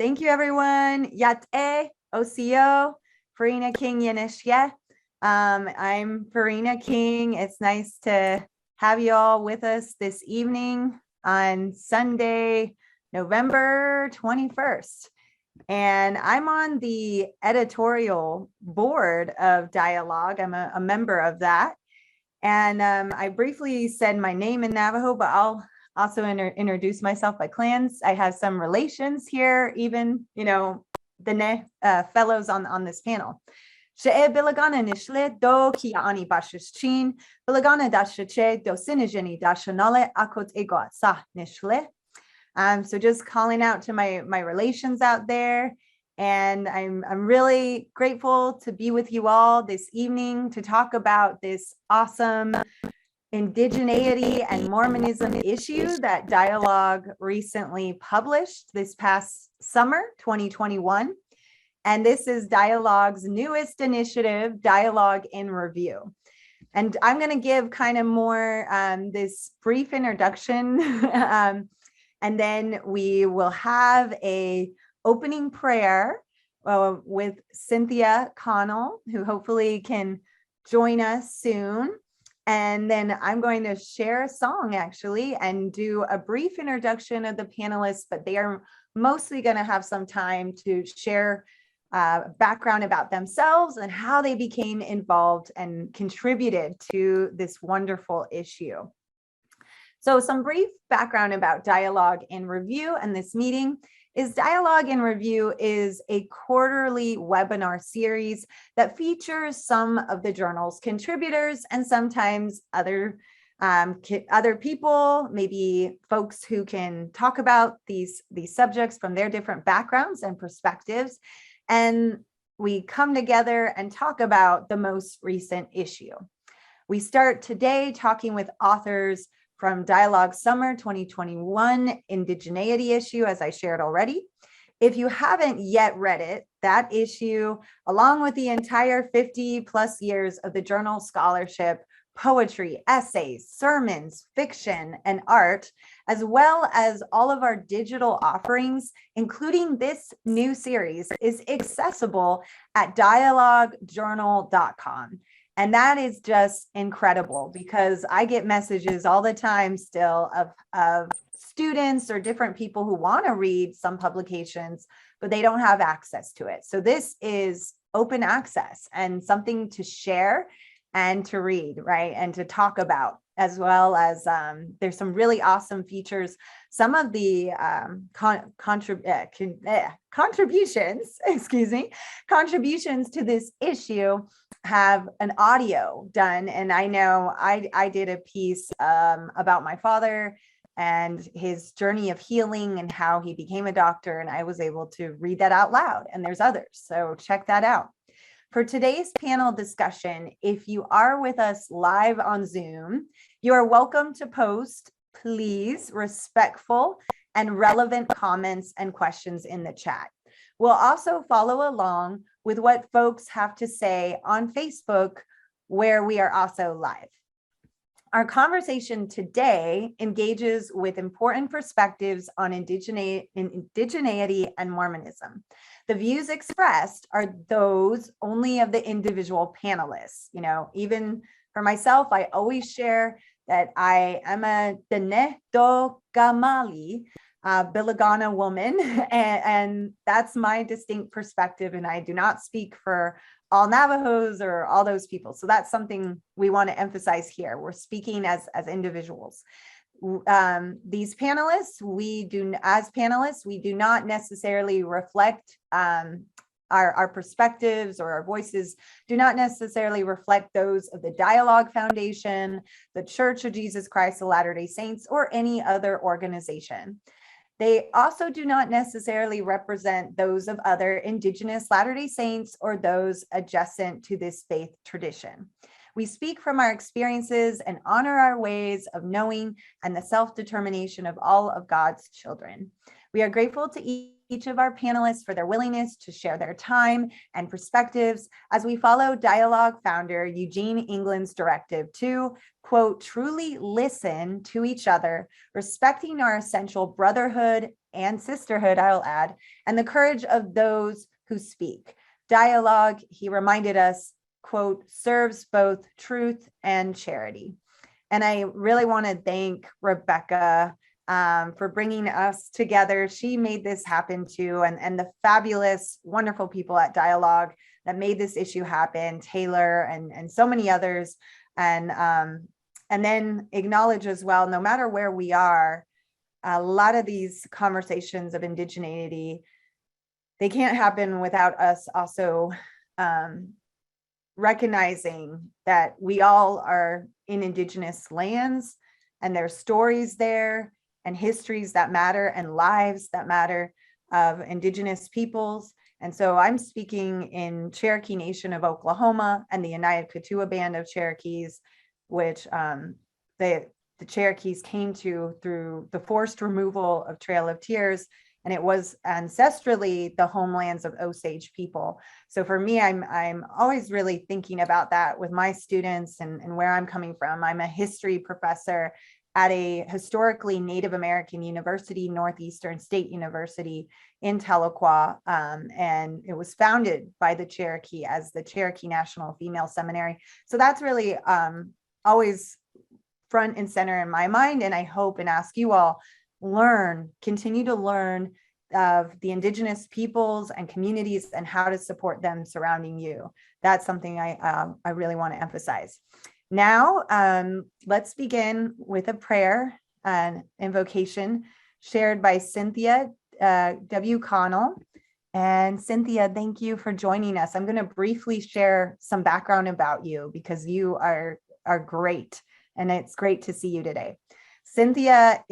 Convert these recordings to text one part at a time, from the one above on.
Thank you, everyone. Yate, Osio, Farina King Yanishye. I'm Farina King. It's nice to have you all with us this evening on Sunday, November 21st. And I'm on the editorial board of Dialogue. I'm a member of that. And I briefly said my name in Navajo, but I'll also introduce myself by clans. I have some relations here, even, the fellows on this panel. Bilagana nishle do kiani bashish chin, Bilagana dashache do sinijeni dashanale akot ego sa nishle. So just calling out to my relations out there. And I'm really grateful to be with you all this evening to talk about this awesome indigeneity and Mormonism issue that Dialogue recently published this past summer, 2021. And this is Dialogue's newest initiative, Dialogue in Review. And I'm going to give kind of more this brief introduction, and then we will have a opening prayer with Cynthia Connell, who hopefully can join us soon. And then I'm going to share a song actually and do a brief introduction of the panelists, but they are mostly going to have some time to share background about themselves and how they became involved and contributed to this wonderful issue. So some brief background about Dialogue in Review and this meeting is Dialogue in Review is a quarterly webinar series that features some of the journal's contributors and sometimes other people, maybe folks who can talk about these subjects from their different backgrounds and perspectives. And we come together and talk about the most recent issue. We start today talking with authors from Dialogue Summer 2021 Indigeneity issue, as I shared already. If you haven't yet read it, that issue, along with the entire 50 plus years of the journal scholarship, poetry, essays, sermons, fiction, and art, as well as all of our digital offerings, including this new series, is accessible at dialoguejournal.com. And that is just incredible because I get messages all the time still of students or different people who want to read some publications, but they don't have access to it. So this is open access and something to share and to read, right? And to talk about, as well as there's some really awesome features. Some of the contributions to this issue have an audio done. And I know I did a piece about my father and his journey of healing and how he became a doctor. And I was able to read that out loud, and there's others. So check that out. For today's panel discussion, if you are with us live on Zoom, you are welcome to post, please, respectful and relevant comments and questions in the chat. We'll also follow along with what folks have to say on Facebook, where we are also live. Our conversation today engages with important perspectives on indigeneity and Mormonism. The views expressed are those only of the individual panelists. Even for myself, I always share that I am a Dene do Gamali, Bilagana woman, and that's my distinct perspective, and I do not speak for all Navajos or all those people. So that's something we want to emphasize here. We're speaking as individuals. These panelists, we do not necessarily reflect our perspectives, or our voices do not necessarily reflect those of the Dialogue Foundation, the Church of Jesus Christ of Latter-day Saints, or any other organization. They also do not necessarily represent those of other Indigenous Latter-day Saints or those adjacent to this faith tradition. We speak from our experiences and honor our ways of knowing and the self-determination of all of God's children. We are grateful to each each of our panelists for their willingness to share their time and perspectives as we follow Dialogue founder Eugene England's directive to, quote, truly listen to each other, respecting our essential brotherhood and sisterhood, I'll add, and the courage of those who speak. Dialogue, he reminded us, quote, serves both truth and charity. And I really want to thank Rebecca for bringing us together. She made this happen too, and the fabulous, wonderful people at Dialogue that made this issue happen, Taylor and so many others. And then acknowledge as well, no matter where we are, a lot of these conversations of indigeneity, they can't happen without us also recognizing that we all are in Indigenous lands and there's stories there and histories that matter and lives that matter of Indigenous peoples. And so I'm speaking in Cherokee Nation of Oklahoma and the United Kituwa Band of Cherokees, which the Cherokees came to through the forced removal of Trail of Tears. And it was ancestrally the homelands of Osage people. So for me, I'm always really thinking about that with my students and where I'm coming from. I'm a history professor at a historically Native American university, Northeastern State University in Tahlequah. And it was founded by the Cherokee as the Cherokee National Female Seminary. So that's really always front and center in my mind. And I hope and ask you all, continue to learn of the Indigenous peoples and communities and how to support them surrounding you. That's something I really want to emphasize. Now, let's begin with a prayer and invocation shared by Cynthia W. Connell. And Cynthia, thank you for joining us. I'm going to briefly share some background about you because you are great, and it's great to see you today. Cynthia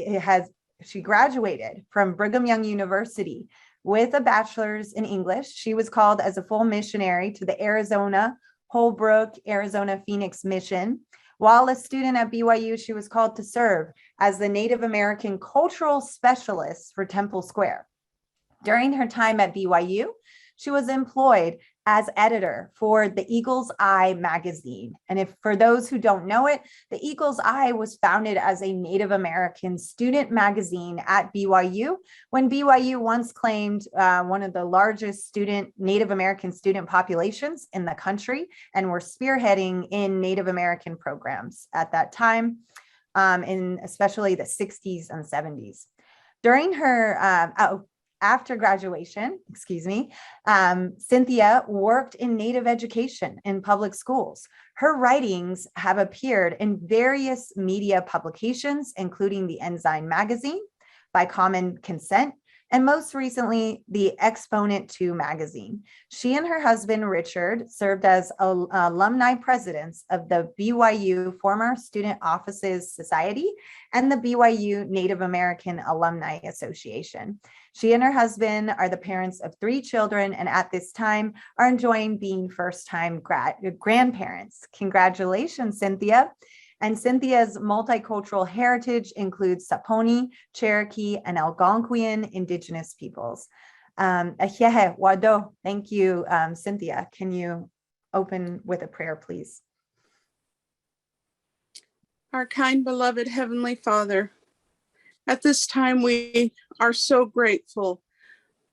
she graduated from Brigham Young University with a bachelor's in English. She was called as a full missionary to the Arizona, Holbrook, Arizona Phoenix mission. While a student at BYU, she was called to serve as the Native American Cultural Specialist for Temple Square. During her time at BYU, she was employed as editor for the Eagle's Eye magazine. And for those who don't know it, the Eagle's Eye was founded as a Native American student magazine at BYU when BYU once claimed one of the largest Native American student populations in the country and were spearheading in Native American programs at that time, in especially the 60s and 70s. During her after graduation, Cynthia worked in Native education in public schools. Her writings have appeared in various media publications, including the Ensign magazine, By Common Consent, and most recently, the Exponent 2 magazine. She and her husband, Richard, served as alumni presidents of the BYU Former Student Officers Society and the BYU Native American Alumni Association. She and her husband are the parents of 3 children, and at this time are enjoying being first-time grandparents. Congratulations, Cynthia. And Cynthia's multicultural heritage includes Saponi, Cherokee, and Algonquian Indigenous peoples. Thank you, Cynthia. Can you open with a prayer, please? Our kind, beloved Heavenly Father, at this time we are so grateful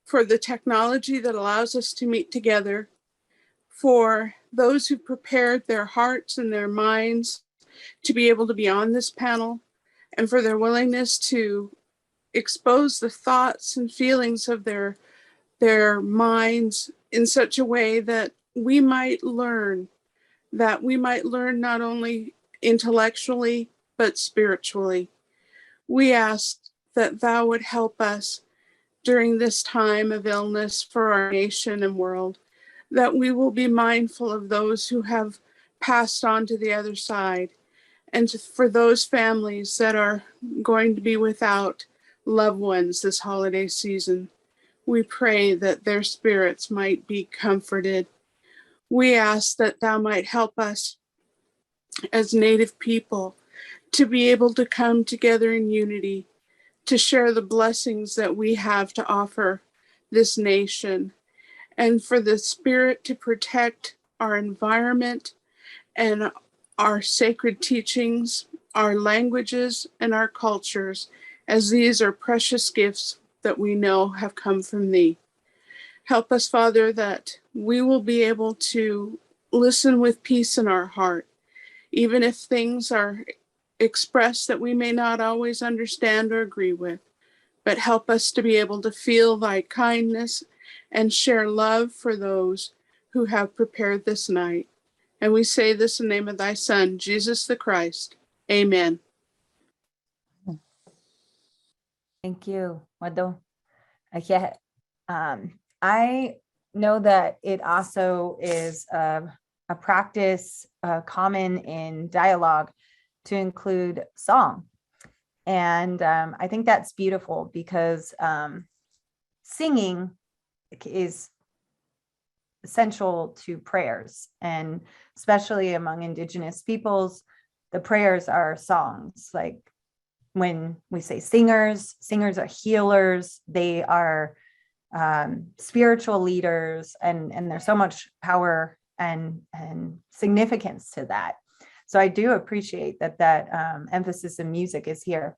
for the technology that allows us to meet together, for those who prepared their hearts and their minds to be able to be on this panel, and for their willingness to expose the thoughts and feelings of their minds in such a way that we might learn not only intellectually, but spiritually. We ask that Thou would help us during this time of illness for our nation and world, that we will be mindful of those who have passed on to the other side, and for those families that are going to be without loved ones this holiday season. We pray that their spirits might be comforted. We ask that Thou might help us as Native people to be able to come together in unity, to share the blessings that we have to offer this nation, and for the Spirit to protect our environment and our sacred teachings, our languages, and our cultures, as these are precious gifts that we know have come from Thee. Help us, Father, that we will be able to listen with peace in our heart, even if things are expressed that we may not always understand or agree with. But help us to be able to feel Thy kindness and share love for those who have prepared this night. And we say this in the name of Thy Son, Jesus the Christ. Amen. Thank you, Wado. I know that it also is a practice common in dialogue to include song. And I think that's beautiful because singing is essential to prayers, and especially among Indigenous peoples, the prayers are songs. Like when we say singers, singers are healers, they are spiritual leaders, and there's so much power and significance to that. So I do appreciate that emphasis in music is here.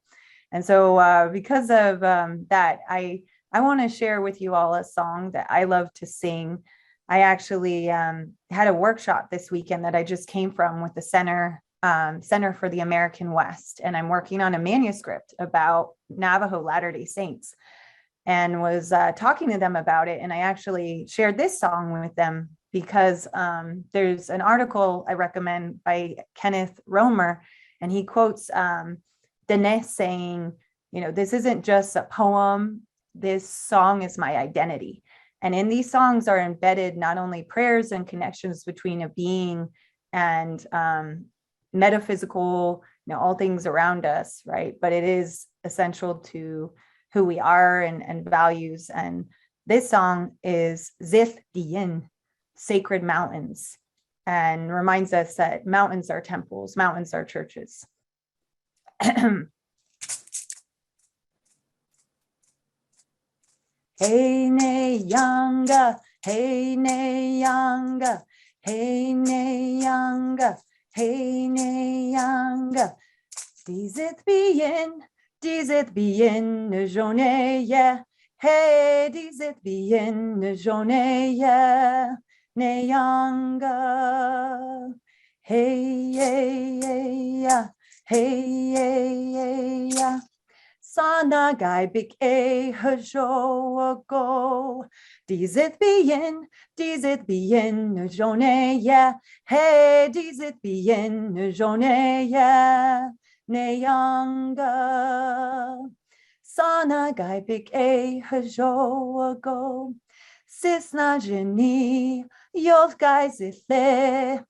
And so because of that, I want to share with you all a song that I love to sing. I actually had a workshop this weekend that I just came from with the Center for the American West, and I'm working on a manuscript about Navajo Latter-day Saints, and was talking to them about it. And I actually shared this song with them because there's an article I recommend by Kenneth Romer, and he quotes Dene saying, this isn't just a poem, this song is my identity. And in these songs are embedded not only prayers and connections between a being and metaphysical, all things around us, right? But it is essential to who we are and values. And this song is Zith Diyin, Sacred Mountains, and reminds us that mountains are temples, mountains are churches. Hey ne yanga, hey ne yanga, hey ne yanga, hey ne yanga. Dizit bien ne journée, yeah. Hey, dizit bien ne journée, yeah. Ne yanga. Hey, yeah, hey, yeah. Sana gai big a hajo go. Dizit bien ne journée, yeah. Hey, dizit bien ne journée, yeah. Neyanga Sana gai big a hajo go. Sisna jeni yov gai zithle.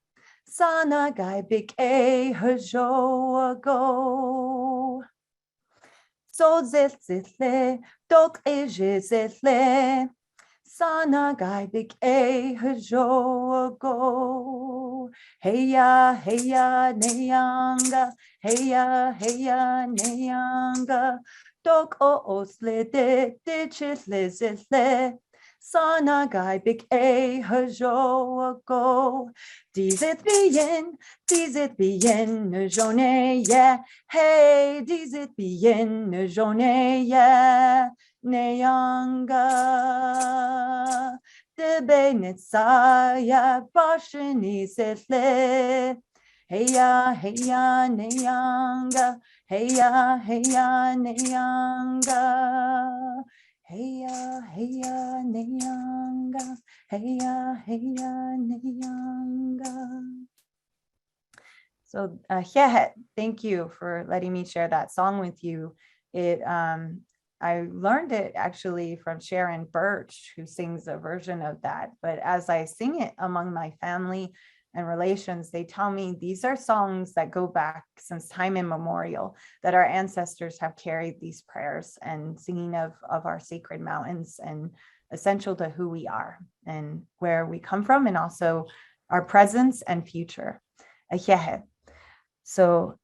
Sana gai big a hajo go. So zithle dok e zithle. Sana gai big a hajo go. Heya neyanga. Heya neyanga. Dok o osle de chisle zithle. Sana gai big a hajo go. Dizit bien ne journée, yeah. Hey, dizit bien ne journée, yeah. Neyanga. De benetsaya bashini zithle. Heya neyanga. Heya neyanga. Heya neyanga. Heya neyanga. So thank you for letting me share that song with you. I learned it actually from Sharon Birch, who sings a version of that. But as I sing it among my family and relations, they tell me these are songs that go back since time immemorial, that our ancestors have carried these prayers and singing of our sacred mountains, and essential to who we are and where we come from, and also our presence and future. So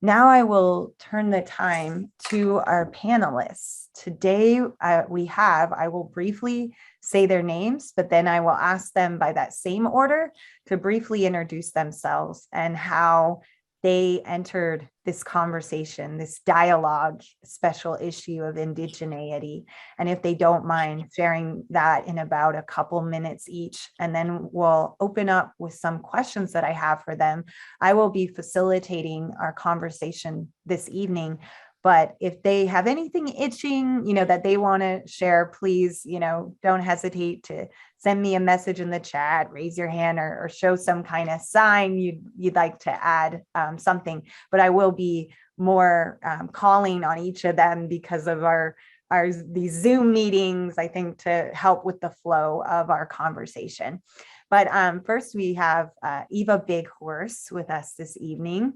Now I will turn the time to our panelists. Today I will briefly say their names, but then I will ask them by that same order to briefly introduce themselves and how they entered this conversation, this dialogue, special issue of indigeneity. And if they don't mind sharing that in about a couple minutes each, and then we'll open up with some questions that I have for them. I will be facilitating our conversation this evening, but if they have anything itching, that they want to share, please, don't hesitate to send me a message in the chat, raise your hand, or show some kind of sign you'd like to add something. But I will be more calling on each of them because of these Zoom meetings, I think, to help with the flow of our conversation. But first we have Eva Big Horse with us this evening.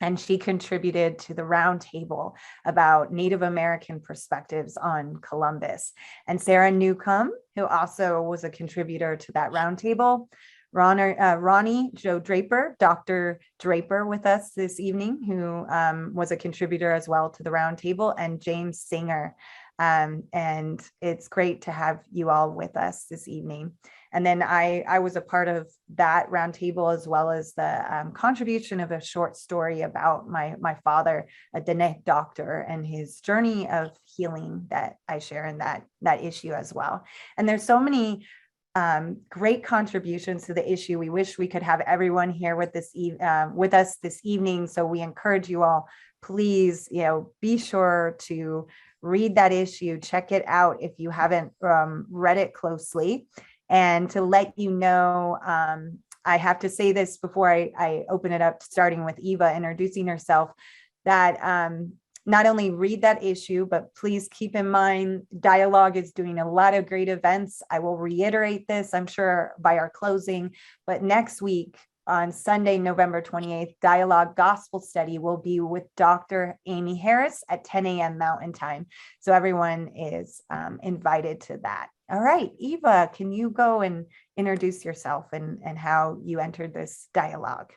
And she contributed to the roundtable about Native American perspectives on Columbus. And Sarah Newcomb, who also was a contributor to that roundtable. Ronnie Jo Draper, Dr. Draper with us this evening, who was a contributor as well to the roundtable, and James Singer. And it's great to have you all with us this evening. And then I was a part of that roundtable, as well as the contribution of a short story about my father, a Diné doctor, and his journey of healing that I share in that issue as well. And there's so many great contributions to the issue. We wish we could have everyone here with us this evening. So we encourage you all, please, be sure to read that issue, check it out if you haven't read it closely. And to let you know, I have to say this before I open it up, starting with Eva introducing herself, that not only read that issue, but please keep in mind, Dialogue is doing a lot of great events. I will reiterate this, I'm sure, by our closing, but next week, on Sunday, November 28th, Dialogue Gospel Study will be with Dr. Amy Harris at 10 a.m. Mountain Time. So everyone is invited to that. All right, Eva, can you go and introduce yourself and how you entered this dialogue?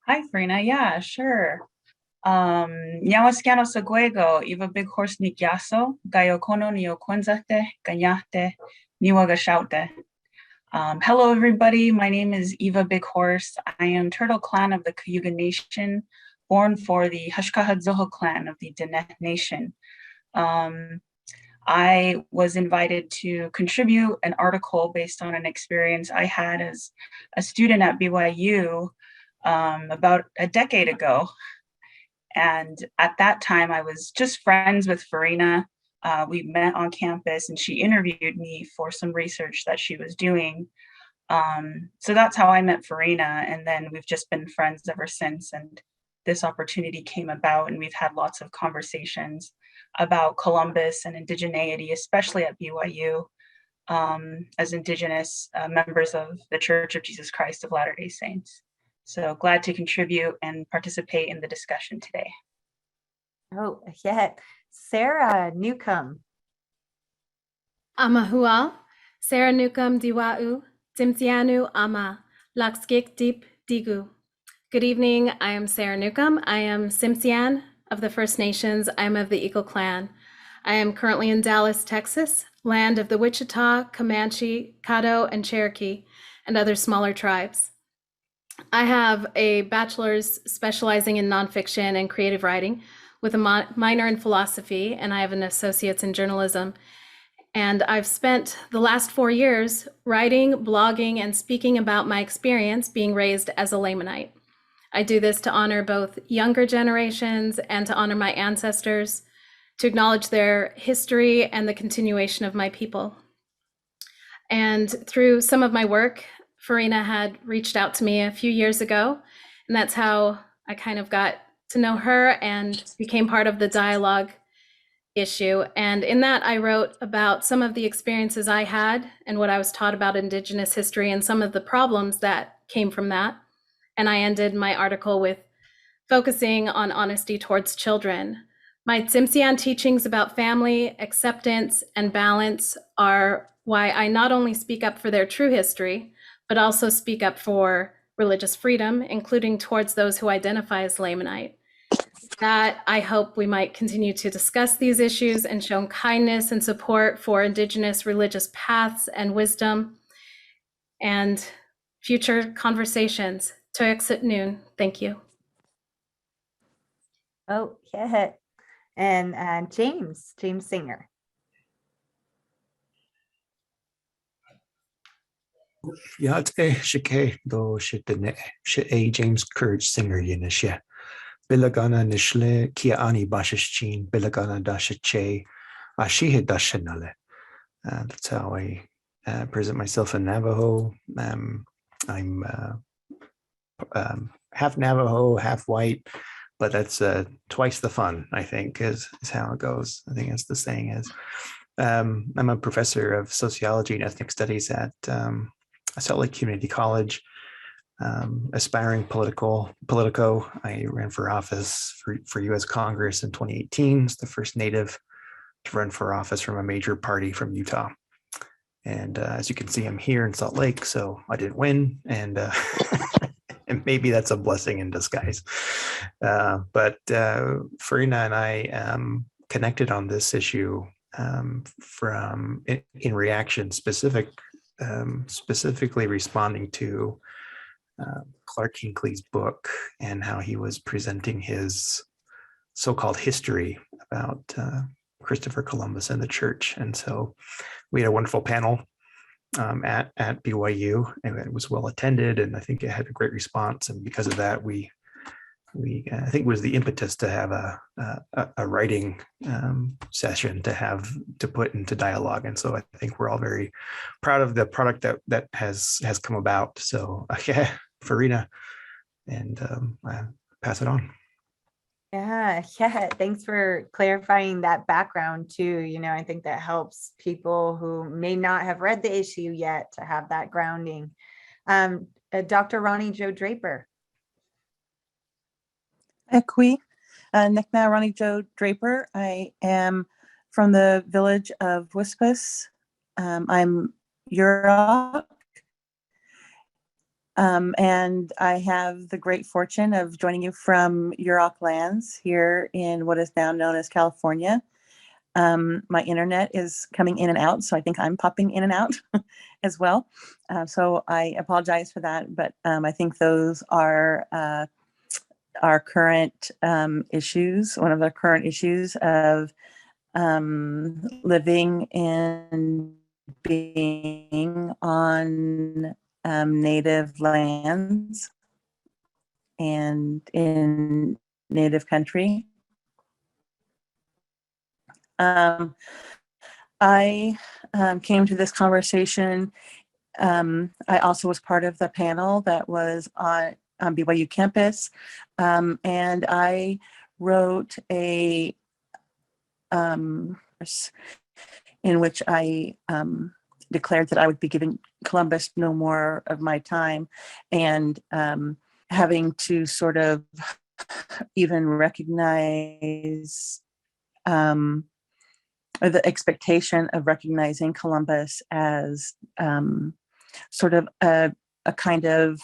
Hi, Farina. Yeah, sure. Nyawaskiano Seguego, Eva Big Horse Nikyaso, Gayokono Nioquenzate, Ganyate, Niwagashaute. Hello, everybody. My name is Eva Big Horse. I am Turtle Clan of the Cayuga Nation, born for the Hashkahadzoho clan of the Diné Nation. I was invited to contribute an article based on an experience I had as a student at BYU about a decade ago. And at that time, I was just friends with Farina. We met on campus and she interviewed me for some research that she was doing. So that's how I met Farina. And then we've just been friends ever since. And this opportunity came about and we've had lots of conversations about Columbus and indigeneity, especially at BYU, as Indigenous members of the Church of Jesus Christ of Latter-day Saints. So glad to contribute and participate in the discussion today. Oh, yeah. Sarah Newcomb. Amahua, Sarah Newcomb Diwau, Timtianu Ama, Lakskik Deep Digu. Good evening, I am Sarah Newcomb. I am Tsimshian of the First Nations. I am of the Eagle Clan. I am currently in Dallas, Texas, land of the Wichita, Comanche, Caddo, and Cherokee, and other smaller tribes. I have a bachelor's specializing in nonfiction and creative writing with a minor in philosophy, and I have an associate's in journalism. And I've spent the last 4 years writing, blogging, and speaking about my experience being raised as a Lamanite. I do this to honor both younger generations and to honor my ancestors, to acknowledge their history and the continuation of my people. And through some of my work, Farina had reached out to me a few years ago, and that's how I kind of got to know her and became part of the dialogue issue. And in that, I wrote about some of the experiences I had and what I was taught about Indigenous history and some of the problems that came from that. And I ended my article with focusing on honesty towards children. My Tsimshian teachings about family, acceptance, and balance are why I not only speak up for their true history, but also speak up for religious freedom, including towards those who identify as Lamanite. That I hope we might continue to discuss these issues and show kindness and support for Indigenous religious paths and wisdom and future conversations. Toyaks at noon. Thank you. Oh, yeah. And James Singer. Yate she.her do she.ne she James Courage Singer yinishe. Bilagana nishle kia ani bashishchin bilagana dashache she dashanale. That's how I present myself in Navajo. I'm half Navajo, half white, but that's twice the fun, I think, is how it goes. I think that's the saying is. I'm a professor of sociology and ethnic studies at Salt Lake Community College, aspiring politico. I ran for office for U.S. Congress in 2018. It's the first Native to run for office from a major party from Utah. And as you can see, I'm here in Salt Lake, so I didn't win, and and maybe that's a blessing in disguise. But Farina and I connected on this issue from in reaction specifically responding to Clark Hinckley's book and how he was presenting his so-called history about Christopher Columbus and the church. And so we had a wonderful panel at BYU, and it was well attended, and I think it had a great response. And because of that, we I think it was the impetus to have a writing session to put into dialogue. And so I think we're all very proud of the product that has come about. So yeah, Farina, and I pass it on. Yeah. Thanks for clarifying that background too. I think that helps people who may not have read the issue yet to have that grounding. Dr. Ronnie Jo Draper. Ekwi, Nekna Ronnie Jo Draper. I am from the village of Wispus. I'm Yurok. And I have the great fortune of joining you from Yurok lands here in what is now known as California. My internet is coming in and out, so I think I'm popping in and out as well. So I apologize for that, but I think those are our current issues, one of the current issues of living and being on Native lands and in Native country. I came to this conversation. I also was part of the panel that was on BYU campus, and I wrote a in which I declared that I would be giving Columbus no more of my time, and having to sort of even recognize or the expectation of recognizing Columbus as sort of a kind of,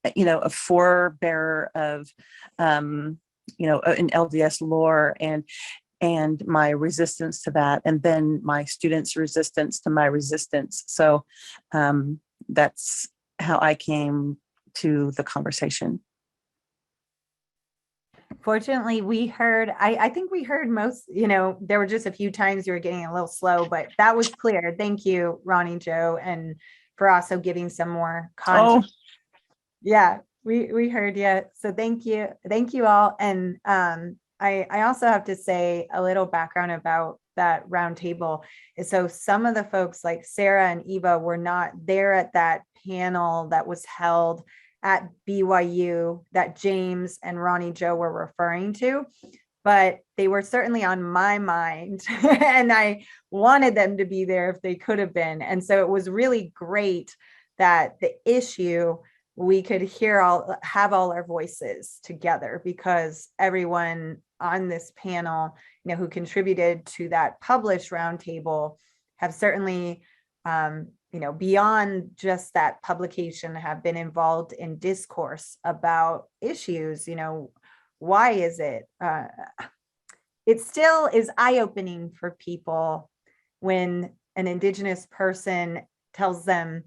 a forebearer of, an LDS lore, and my resistance to that, and then my students' resistance to my resistance. So that's how I came to the conversation. Fortunately, we heard, I think we heard most, there were just a few times you were getting a little slow, but that was clear. Thank you, Ronnie Jo, and for also giving some more context. Yeah, we heard you. So thank you. Thank you all. And I also have to say a little background about that roundtable. So some of the folks like Sarah and Eva were not there at that panel that was held at BYU that James and Ronnie Jo were referring to, but they were certainly on my mind and I wanted them to be there if they could have been. And so it was really great that the issue, we could have all our voices together, because everyone on this panel, who contributed to that published roundtable have certainly beyond just that publication, have been involved in discourse about issues. Why is it? It still is eye-opening for people when an Indigenous person tells them,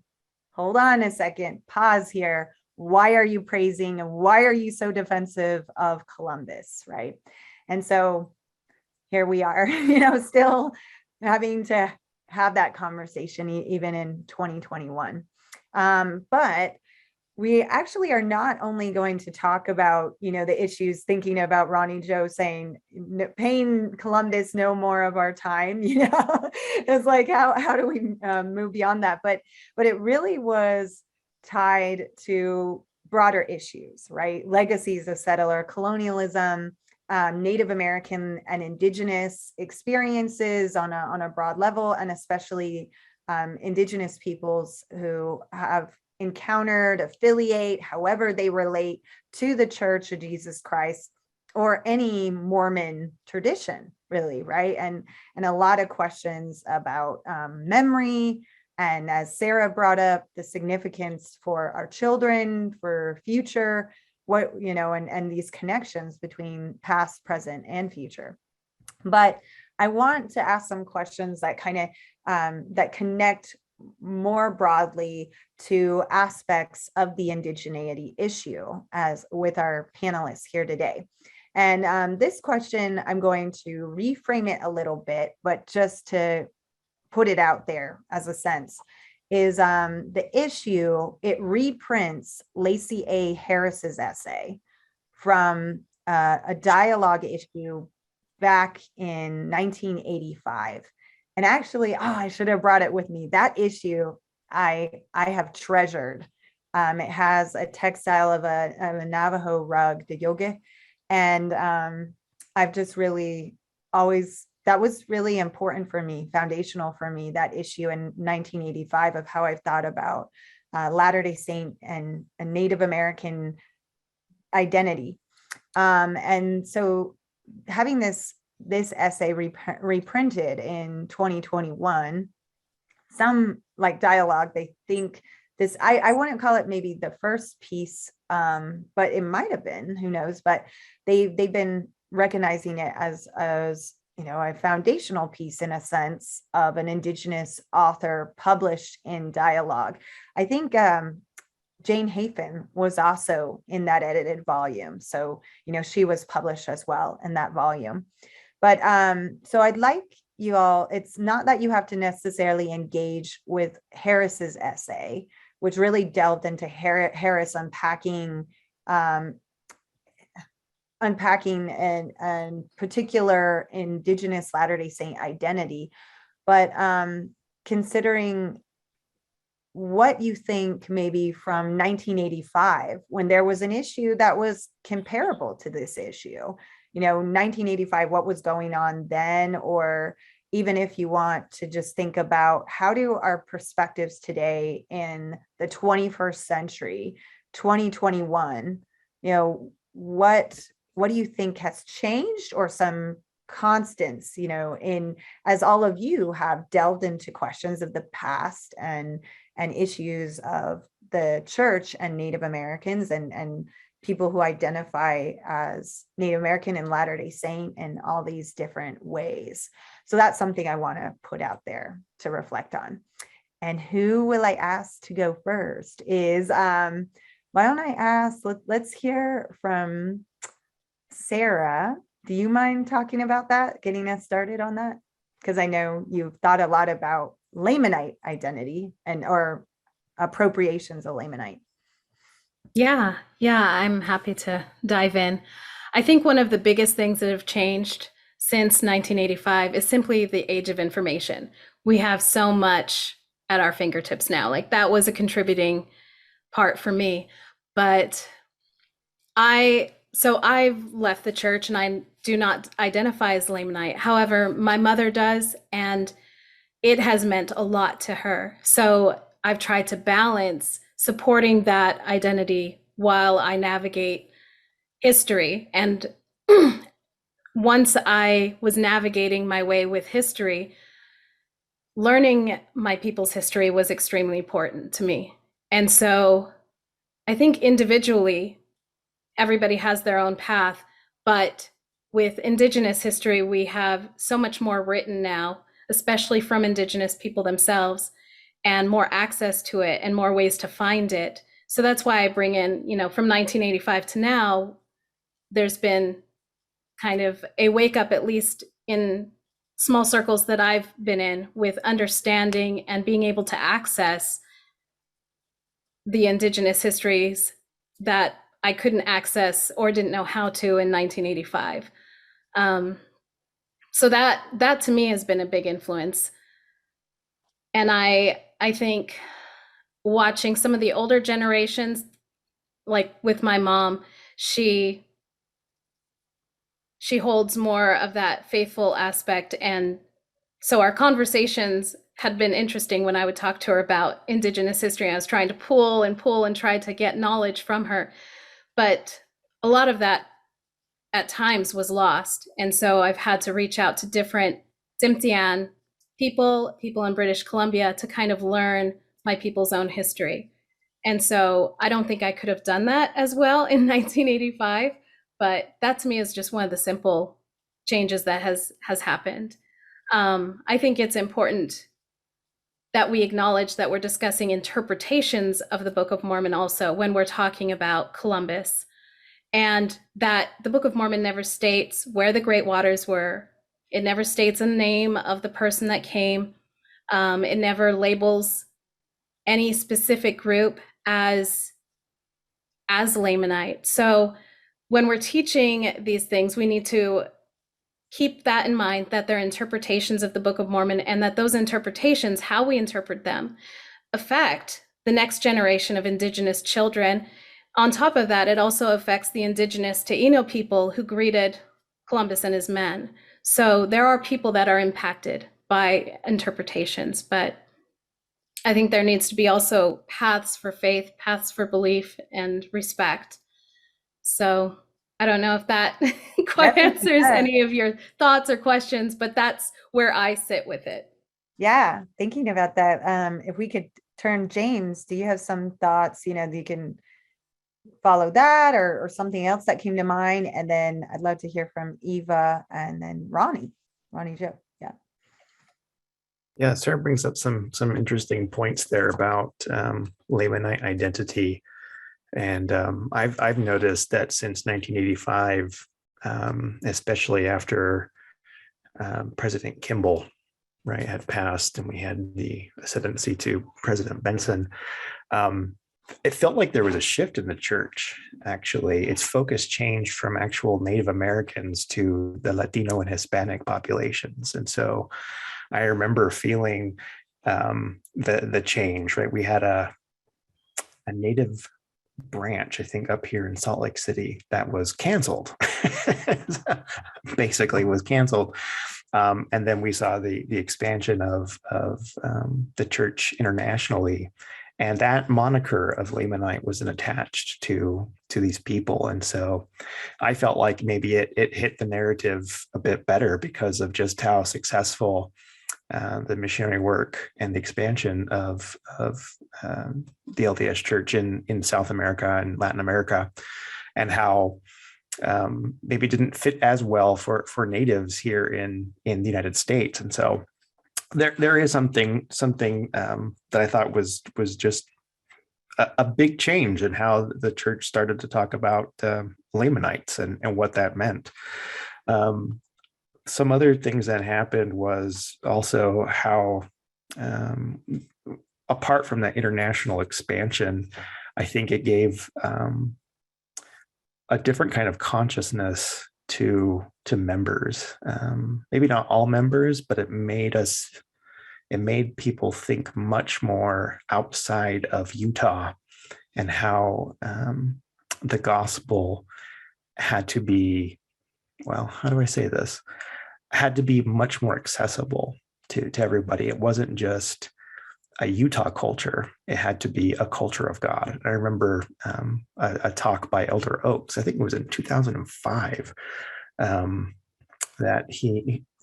hold on a second, pause here. Why are you praising and why are you so defensive of Columbus, right? And so here we are, still having to have that conversation even in 2021. But we actually are not only going to talk about, the issues, thinking about Ronnie Joe saying, paying Columbus no more of our time, it's like, how do we move beyond that? But it really was tied to broader issues, right? Legacies of settler colonialism, Native American and Indigenous experiences on a broad level, and especially Indigenous peoples who have encountered, affiliate, however they relate to the Church of Jesus Christ or any Mormon tradition, really, right? And a lot of questions about memory, and as Sarah brought up, the significance for our children, for future, and these connections between past, present, and future. But I want to ask some questions that kind of that connect more broadly to aspects of the indigeneity issue, as with our panelists here today. And this question, I'm going to reframe it a little bit, but just to put it out there as a sense, is the issue, it reprints Lacey A. Harris's essay from a dialogue issue back in 1985. And actually, I should have brought it with me. That issue I have treasured. It has a textile of a Navajo rug, the yoga. And I've just really always, that was really important for me, foundational for me, that issue in 1985 of how I've thought about Latter-day Saint and a Native American identity. And so having this essay reprinted in 2021, some like dialogue, they think this, I wouldn't call it maybe the first piece, but it might have been, who knows, but they've been recognizing it as a foundational piece, in a sense, of an Indigenous author published in dialogue. I think Jane Hafen was also in that edited volume. So, she was published as well in that volume. But so I'd like you all, it's not that you have to necessarily engage with Harris's essay, which really delved into Harris unpacking and particular Indigenous Latter-day Saint identity, but considering what you think maybe from 1985, when there was an issue that was comparable to this issue, 1985, what was going on then, or even if you want to just think about how do our perspectives today in the 21st century, 2021, what do you think has changed, or some constants, in, as all of you have delved into questions of the past and issues of the church and Native Americans and people who identify as Native American and Latter-day Saint in all these different ways. So that's something I want to put out there to reflect on. And who will I ask to go first is, why don't I ask, let's hear from Sarah. Do you mind talking about that, getting us started on that? Because I know you've thought a lot about Lamanite identity or appropriations of Lamanite. Yeah, I'm happy to dive in. I think one of the biggest things that have changed since 1985 is simply the age of information. We have so much at our fingertips now. Like, that was a contributing part for me. But I've left the church and I do not identify as Lamanite. However, my mother does, and it has meant a lot to her. So I've tried to balance supporting that identity while I navigate history. And once I was navigating my way with history, learning my people's history was extremely important to me. And so I think individually, everybody has their own path, but with Indigenous history, we have so much more written now, especially from Indigenous people themselves, and more access to it and more ways to find it. So that's why I bring in, from 1985 to now, there's been kind of a wake up, at least in small circles that I've been in, with understanding and being able to access the Indigenous histories that I couldn't access or didn't know how to in 1985. So that to me has been a big influence. And I think watching some of the older generations, like with my mom, she holds more of that faithful aspect. And so our conversations had been interesting when I would talk to her about Indigenous history. I was trying to pull and try to get knowledge from her. But a lot of that at times was lost. And so I've had to reach out to different Tsimshian people in British Columbia to kind of learn my people's own history. And so I don't think I could have done that as well in 1985, but that to me is just one of the simple changes that has happened. I think it's important that we acknowledge that we're discussing interpretations of the Book of Mormon also when we're talking about Columbus, and that the Book of Mormon never states where the Great Waters were. It never states a name of the person that came. It never labels any specific group as Lamanite. So when we're teaching these things, we need to keep that in mind, that they're interpretations of the Book of Mormon, and that those interpretations, how we interpret them, affect the next generation of Indigenous children. On top of that, it also affects the Indigenous Taino people who greeted Columbus and his men. So there are people that are impacted by interpretations, but I think there needs to be also paths for faith, paths for belief and respect. So I don't know if that quite answers any of your thoughts or questions, but that's where I sit with it. Yeah, thinking about that. If we could turn, James, do you have some thoughts, that you can follow that or something else that came to mind? And then I'd love to hear from Eva and then Ronnie Jo. Yeah. Yeah, Sarah brings up some interesting points there about Lamanite identity. And I've noticed that since 1985, especially after President Kimball, right, had passed and we had the ascendancy to President Benson, it felt like there was a shift in the church. Actually, its focus changed from actual Native Americans to the Latino and Hispanic populations. And so I remember feeling the change, right? We had a Native branch, I think, up here in Salt Lake City that was canceled. Basically was canceled. And then we saw the expansion of the church internationally. And that moniker of Lamanite wasn't attached to these people. And so I felt like maybe it hit the narrative a bit better because of just how successful the missionary work and the expansion of the LDS Church in South America and Latin America, and how maybe didn't fit as well for natives here in the United States. And so there is something that I thought was just a big change in how the church started to talk about Lamanites and what that meant. Some other things that happened was also how, apart from that international expansion, I think it gave a different kind of consciousness to members. Maybe not all members, but it made people think much more outside of Utah, and how the gospel had to be, well, how do I say this? Had to be much more accessible to everybody. It wasn't just a Utah culture. It had to be a culture of God. I remember a talk by Elder Oaks, I think it was in 2005, that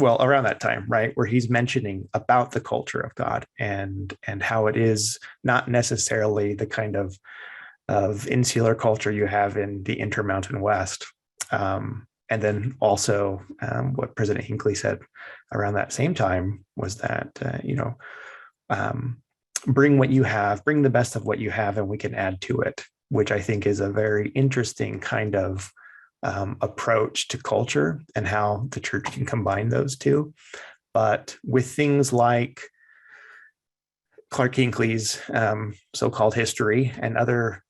around that time, right, where he's mentioning about the culture of God and how it is not necessarily the kind of insular culture you have in the Intermountain West. And then also what President Hinckley said around that same time was that, bring what you have, bring the best of what you have, and we can add to it, which I think is a very interesting kind of approach to culture and how the church can combine those two. But with things like Clark Hinckley's so-called history and other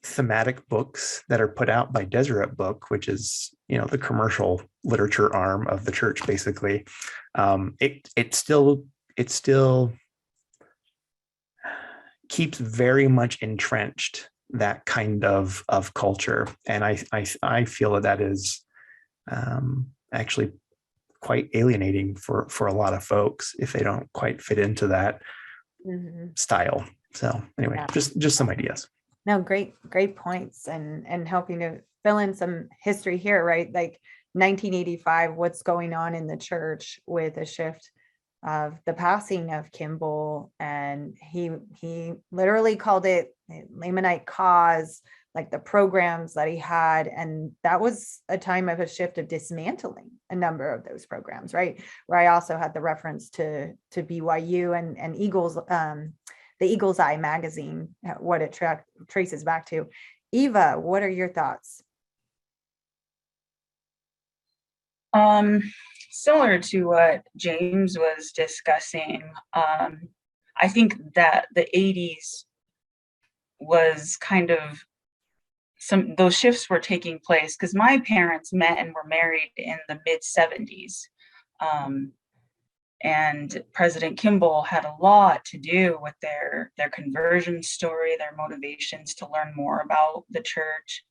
thematic books that are put out by Deseret Book, which is, the commercial literature arm of the church, basically, it still keeps very much entrenched that kind of culture. And I feel that is actually quite alienating for a lot of folks if they don't quite fit into that style. So anyway, Yeah. just some ideas. No, great points, and helping to fill in some history here, right? Like 1985, what's going on in the church with a shift of the passing of Kimball, and he literally called it Lamanite cause, like the programs that he had, and that was a time of a shift of dismantling a number of those programs, right? Where I also had the reference to BYU and Eagles, the Eagle's Eye magazine, what it traces back to. Eva, what are your thoughts? Similar to what James was discussing, I think that the 80s was kind of those shifts were taking place because my parents met and were married in the mid 70s. And President Kimball had a lot to do with their conversion story, their motivations to learn more about the church.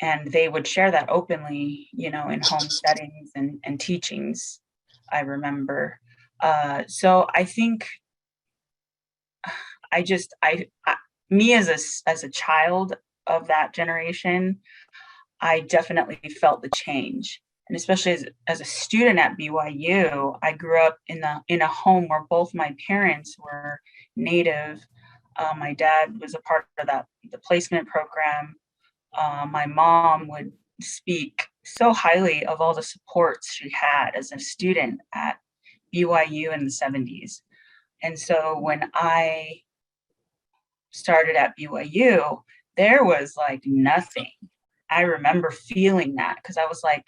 And they would share that openly, in home settings and teachings, I remember. So I think me as a child of that generation, I definitely felt the change. And especially as a student at BYU, I grew up in a home where both my parents were Native. My dad was a part of the placement program. My mom would speak so highly of all the supports she had as a student at BYU in the 70s. And so when I started at BYU, there was like nothing. I remember feeling that because I was like,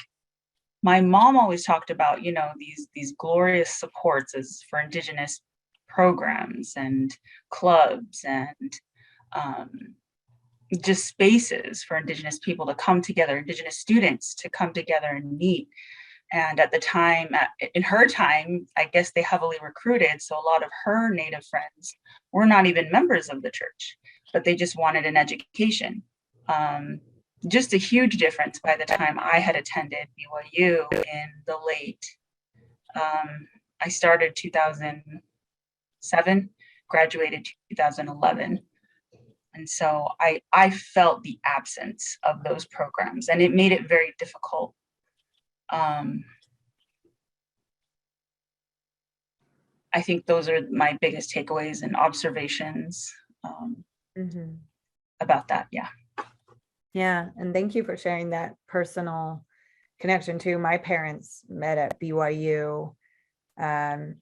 my mom always talked about, these glorious supports as for Indigenous programs and clubs and just spaces for Indigenous people to come together, Indigenous students to come together and meet. And at the time, in her time, I guess they heavily recruited. So a lot of her Native friends were not even members of the church, but they just wanted an education. Just a huge difference by the time I had attended BYU in the late, I started 2007, graduated 2011. And so I felt the absence of those programs, and it made it very difficult. I think those are my biggest takeaways and observations about that. Yeah. Yeah, and thank you for sharing that personal connection too. My parents met at BYU on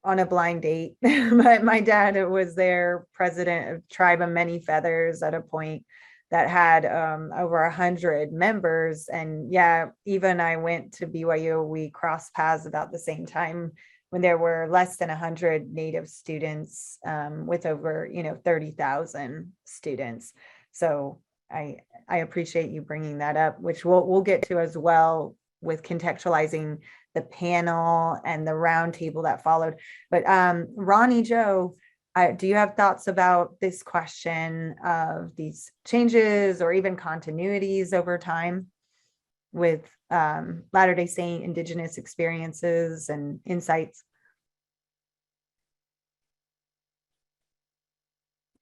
a blind date, but my dad was their president of Tribe of Many Feathers at a point that had over 100 members. And yeah, Eva and I went to BYU. We crossed paths about the same time when there were less than 100 Native students with over 30,000 students. So I appreciate you bringing that up, which we'll get to as well with contextualizing the panel and the roundtable that followed. But Ronnie Jo, do you have thoughts about this question of these changes or even continuities over time with Latter-day Saint Indigenous experiences and insights?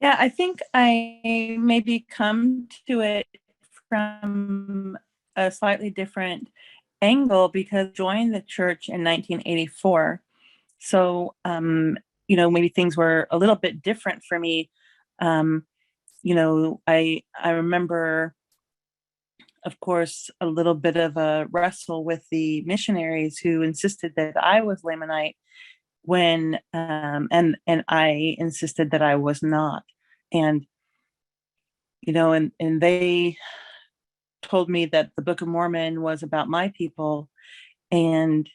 Yeah, I think I maybe come to it from a slightly different angle because I joined the church in 1984. So, maybe things were a little bit different for me. I remember, of course, a little bit of a wrestle with the missionaries who insisted that I was Lamanite when, and I insisted that I was not. And, and they told me that the Book of Mormon was about my people. And,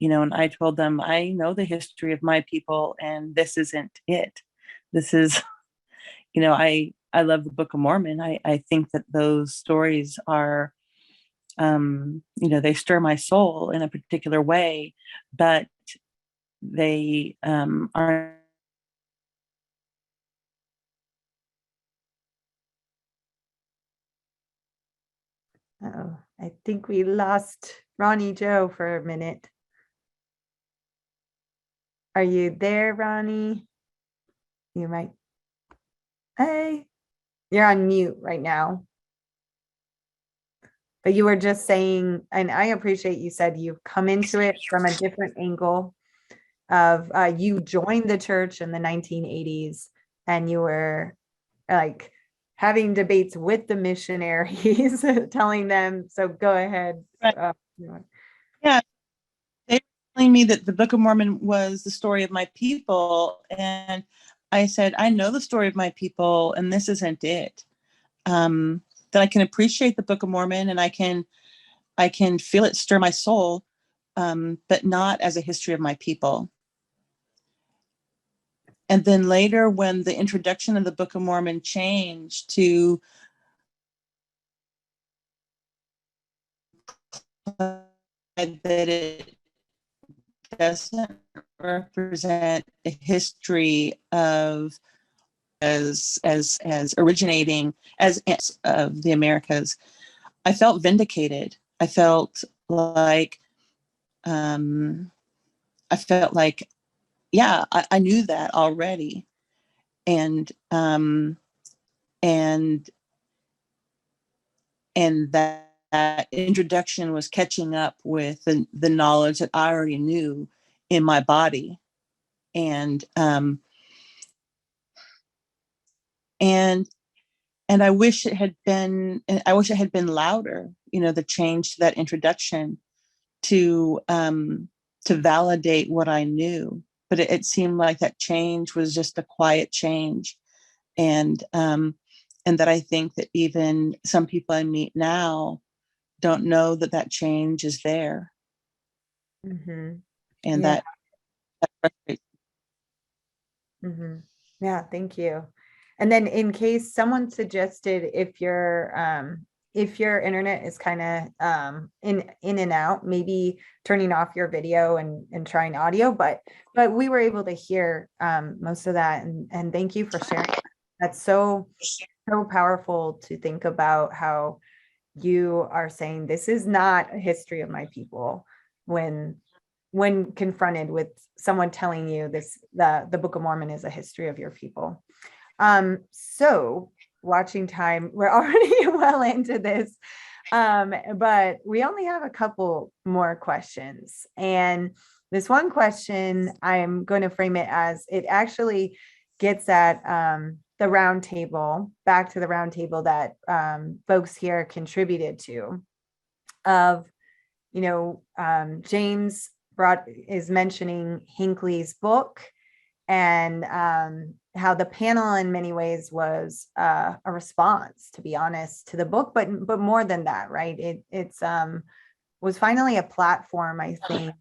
and I told them, I know the history of my people and this isn't it. This is, I love the Book of Mormon. I think that those stories are, they stir my soul in a particular way, but they aren't. Oh, I think we lost Ronnie Joe for a minute. Are you there, Ronnie? You might. Hey, you're on mute right now. But you were just saying, and I appreciate you said you've come into it from a different angle of you joined the church in the 1980s and you were like having debates with the missionaries, telling them, so go ahead. Right. Yeah, they were telling me that the Book of Mormon was the story of my people. And I said, I know the story of my people and this isn't it. That I can appreciate the Book of Mormon and I can feel it stir my soul, but not as a history of my people. And then later, when the introduction of the Book of Mormon changed to that it doesn't represent a history of as originating as of the Americas, I felt vindicated. I felt like yeah, I knew that already. And that introduction was catching up with the knowledge that I already knew in my body. And I wish it had been louder, the change to that introduction to validate what I knew. But it seemed like that change was just a quiet change. And that I think that even some people I meet now don't know that change is there. Mm-hmm. And yeah. that frustrates. Mm-hmm. Yeah, thank you. And then in case someone suggested if your internet is kind of in and out, maybe turning off your video and trying audio, but we were able to hear most of that, and thank you for sharing. That's so powerful to think about how you are saying this is not a history of my people when confronted with someone telling you the Book of Mormon is a history of your people. So watching time, we're already well into this, but we only have a couple more questions. And this one question, I'm going to frame it as it actually gets at the round table, back to the round table that folks here contributed to, of, James is mentioning Hinckley's book, and how the panel in many ways was a response, to be honest, to the book, but more than that, right? It's was finally a platform, I think,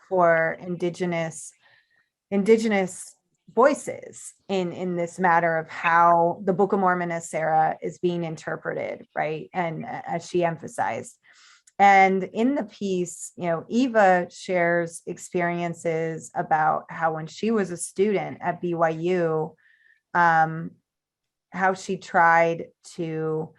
for Indigenous voices in this matter of how the Book of Mormon, as Sarah is being interpreted, right? And as she emphasized. And in the piece, Eva shares experiences about how when she was a student at BYU, how she tried to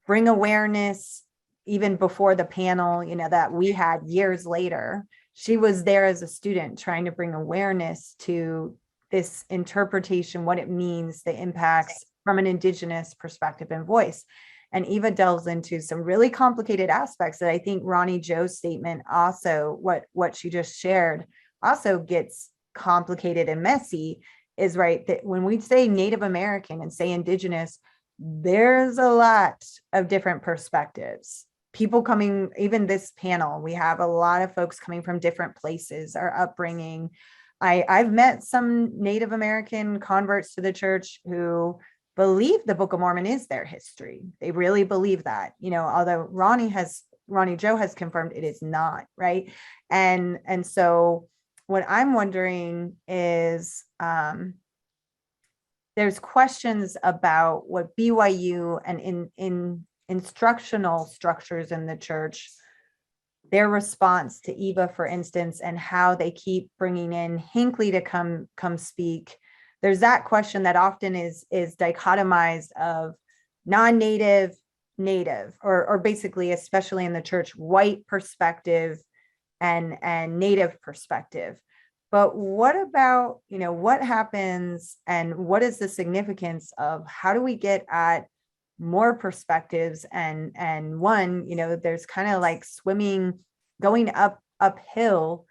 bring awareness even before the panel, that we had years later. She was there as a student trying to bring awareness to this interpretation, what it means, the impacts from an Indigenous perspective and voice. And Eva delves into some really complicated aspects that I think Ronnie Jo's statement also, what she just shared, also gets complicated and messy, is right that when we say Native American and say Indigenous, there's a lot of different perspectives. People coming, even this panel, we have a lot of folks coming from different places, our upbringing. I've met some Native American converts to the church who believe the Book of Mormon is their history. They really believe that, although Ronnie Jo has confirmed it is not, right? And so what I'm wondering is, there's questions about what BYU and in instructional structures in the church, their response to Eva, for instance, and how they keep bringing in Hinckley to come speak. There's that question that often is dichotomized of non-native, native, or basically, especially in the church, white perspective and native perspective. But what about, what happens and what is the significance of how do we get at more perspectives and one, there's kind of like swimming, going uphill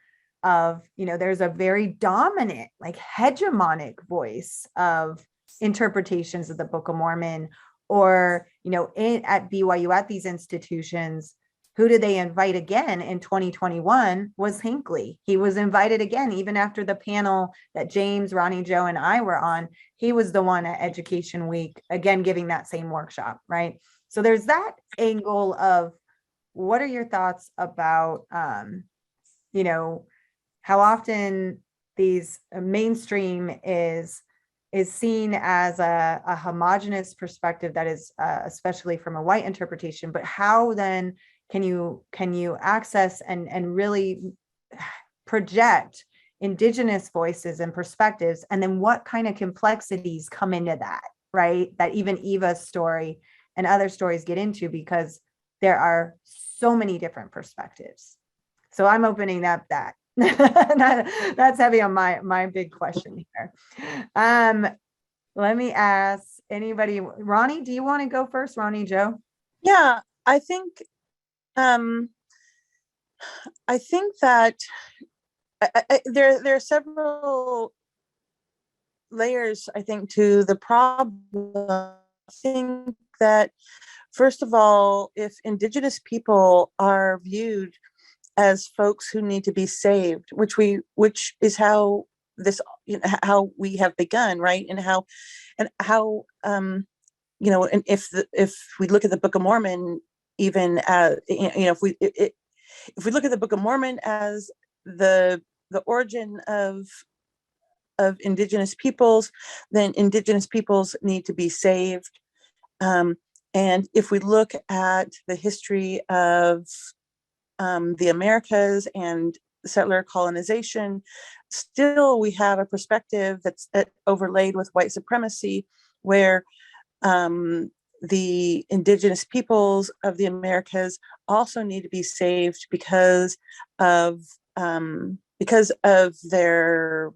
of, there's a very dominant, like hegemonic voice of interpretations of the Book of Mormon, or, at BYU, at these institutions. Who did they invite again in 2021 was Hinckley. He was invited again, even after the panel that James, Ronnie Jo, and I were on. He was the one at Education Week, again, giving that same workshop, right? So there's that angle of what are your thoughts about, how often these mainstream is seen as a homogenous perspective that is especially from a white interpretation, but how then can you access and really project Indigenous voices and perspectives, and then what kind of complexities come into that, right? That even Eva's story and other stories get into, because there are so many different perspectives. So I'm opening up that. That's heavy on my big question here. Let me ask anybody. Ronnie, do you want to go first? Ronnie Jo? Yeah, I think that there are several layers, I think, to the problem. I think that, first of all, if Indigenous people are viewed as folks who need to be saved, which is how this, how we have begun, right? And how and if we look at the Book of Mormon, even as, if we look at the Book of Mormon as the origin of Indigenous peoples, then Indigenous peoples need to be saved. And if we look at the history of the Americas and settler colonization, still we have a perspective that's overlaid with white supremacy, where the Indigenous peoples of the Americas also need to be saved because of their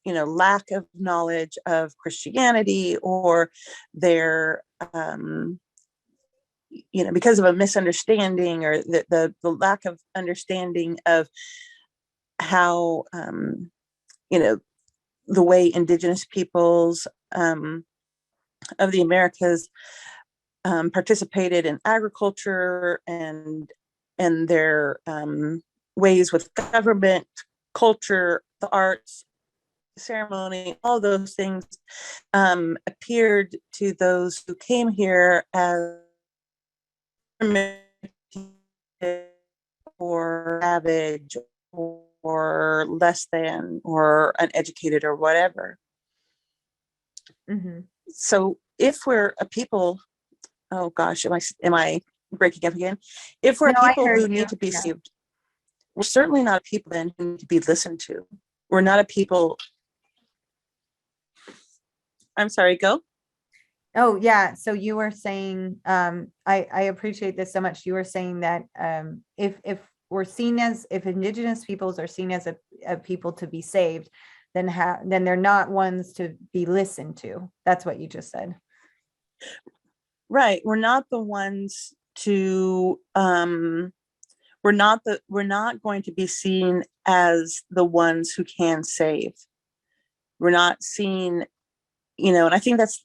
lack of knowledge of Christianity, or their because of a misunderstanding, or the lack of understanding of how the way Indigenous peoples of the Americas participated in agriculture and their ways with government, culture, the arts, ceremony, all those things appeared to those who came here as or savage or less than or uneducated or whatever. Mm-hmm. So if we're a people, oh gosh, am I breaking up again? If we're people who need to be saved, we're certainly not a people then who need to be listened to. We're not a people. I'm sorry, go. Oh yeah. So you were saying, I appreciate this so much. You were saying that if we're seen as, if Indigenous peoples are seen as a people to be saved, then they're not ones to be listened to. That's what you just said. Right. We're not the ones to, we're not going to be seen as the ones who can save. We're not seen, and I think that's,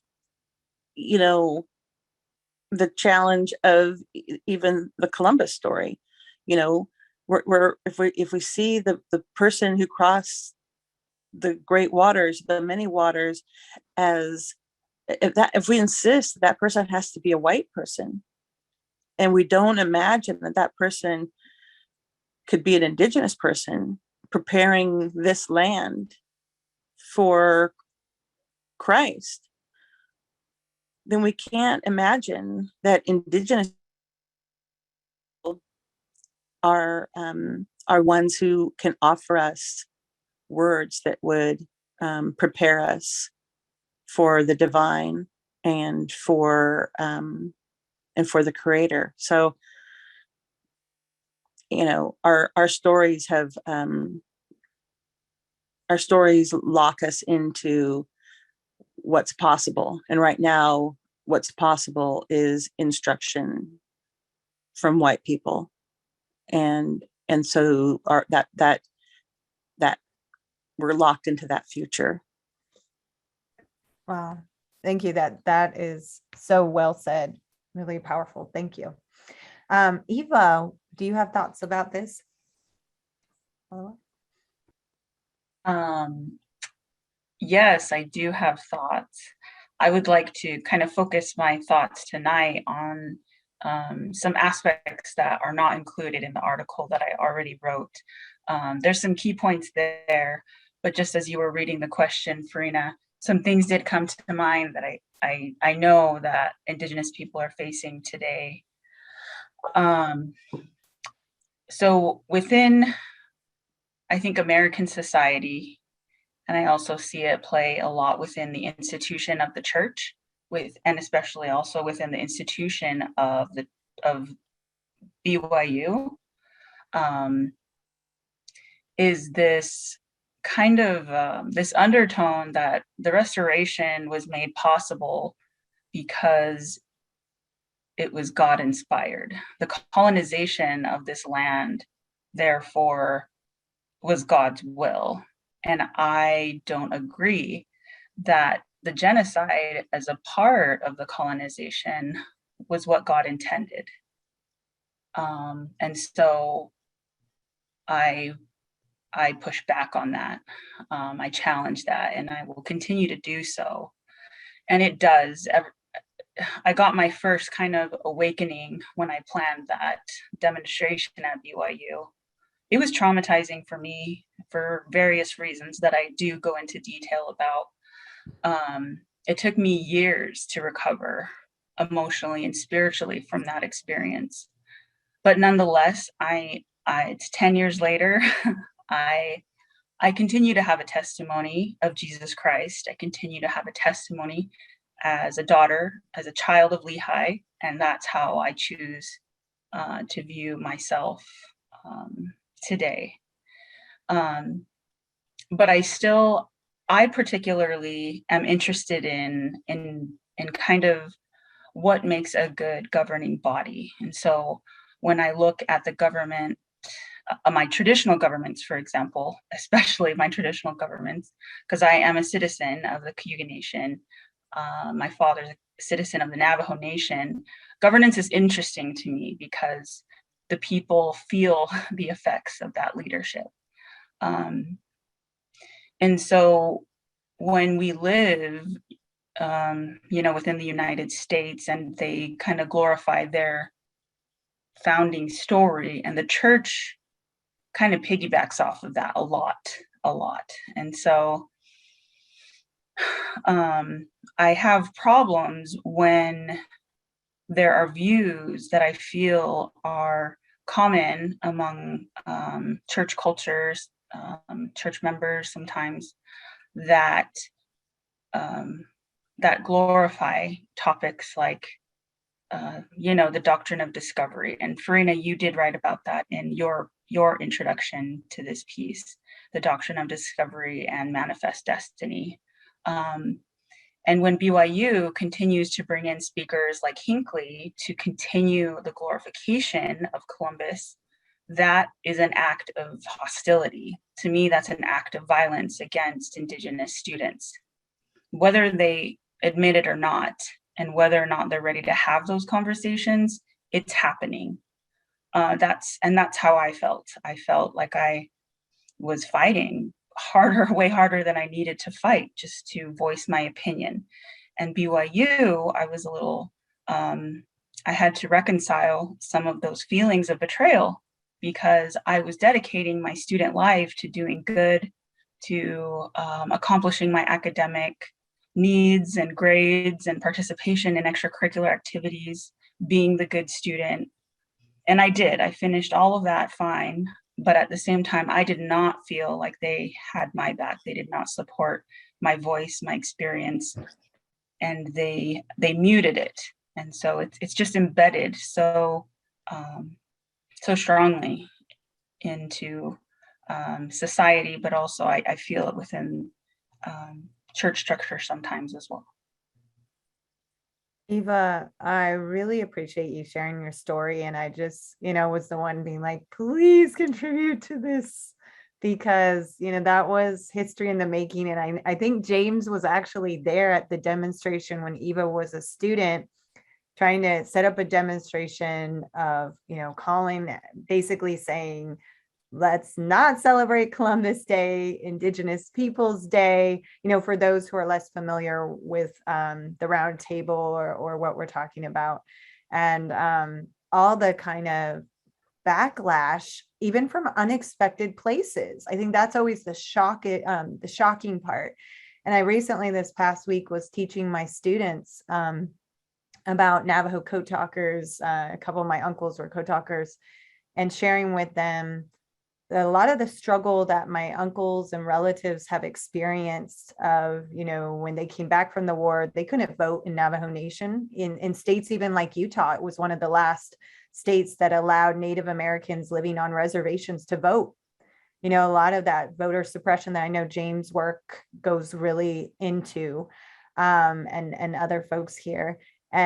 the challenge of even the Columbus story. If we see the person who crossed the great waters, the many waters, as if we insist that person has to be a white person, and we don't imagine that person could be an indigenous person preparing this land for Christ, then we can't imagine that indigenous are ones who can offer us words that would prepare us for the divine and for the Creator. So, our stories have our stories lock us into what's possible, and right now, what's possible is instruction from white people, and so that we're locked into that future. Wow. Thank you. That is so well said. Really powerful. Thank you. Eva, do you have thoughts about this? Yes, I do have thoughts. I would like to kind of focus my thoughts tonight on some aspects that are not included in the article that I already wrote. There's some key points there, but just as you were reading the question, Farina, some things did come to mind that I know that Indigenous people are facing today. So within, I think, American society, and I also see it play a lot within the institution of the church, and especially also within the institution of BYU, is this kind of this undertone that the restoration was made possible because it was God inspired. The colonization of this land, therefore, was God's will. And I don't agree that the genocide as a part of the colonization was what God intended. And so I push back on that. I challenge that, and I will continue to do so. And it does. I got my first kind of awakening when I planned that demonstration at BYU. It was traumatizing for me for various reasons that I do go into detail about. It took me years to recover emotionally and spiritually from that experience. But nonetheless, it's 10 years later. I continue to have a testimony of Jesus Christ. I continue to have a testimony as a daughter, as a child of Lehi, and that's how I choose to view myself today. But I particularly am interested in kind of what makes a good governing body. And so when I look at the government, my traditional governments, for example, especially my traditional governments, because I am a citizen of the Cayuga Nation. My father's a citizen of the Navajo Nation. Governance is interesting to me because the people feel the effects of that leadership. And so when we live, within the United States, and they kind of glorify their founding story, and the church kind of piggybacks off of that a lot. And so I have problems when there are views that I feel are common among church cultures, church members sometimes, that glorify topics like the doctrine of discovery. And Farina, you did write about that in your introduction to this piece, the doctrine of discovery and manifest destiny. And when BYU continues to bring in speakers like Hinckley to continue the glorification of Columbus, that is an act of hostility. To me, that's an act of violence against Indigenous students, whether they admit it or not, and whether or not they're ready to have those conversations, it's happening. That's how I felt. I felt like I was fighting harder, way harder than I needed to fight, just to voice my opinion. And BYU, I was a little, I had to reconcile some of those feelings of betrayal, because I was dedicating my student life to doing good, to accomplishing my academic needs and grades and participation in extracurricular activities, being the good student. And I did. I finished all of that fine. But at the same time, I did not feel like they had my back. They did not support my voice, my experience, and they muted it. And so it's just embedded so strongly into society, but also I feel it within church structure sometimes as well. Eva, I really appreciate you sharing your story. And I just, was the one being like, please contribute to this, because, that was history in the making. And I think James was actually there at the demonstration when Eva was a student, trying to set up a demonstration of, calling, basically saying, let's not celebrate Columbus Day, Indigenous Peoples Day, for those who are less familiar with the round table or what we're talking about. And all the kind of backlash, even from unexpected places. I think that's always the shocking part. And I recently, this past week, was teaching my students about Navajo code talkers. A couple of my uncles were code talkers, and sharing with them a lot of the struggle that my uncles and relatives have experienced of, when they came back from the war, they couldn't vote in Navajo Nation. In states even like Utah, it was one of the last states that allowed Native Americans living on reservations to vote. A lot of that voter suppression that I know James' work goes really into, and other folks here,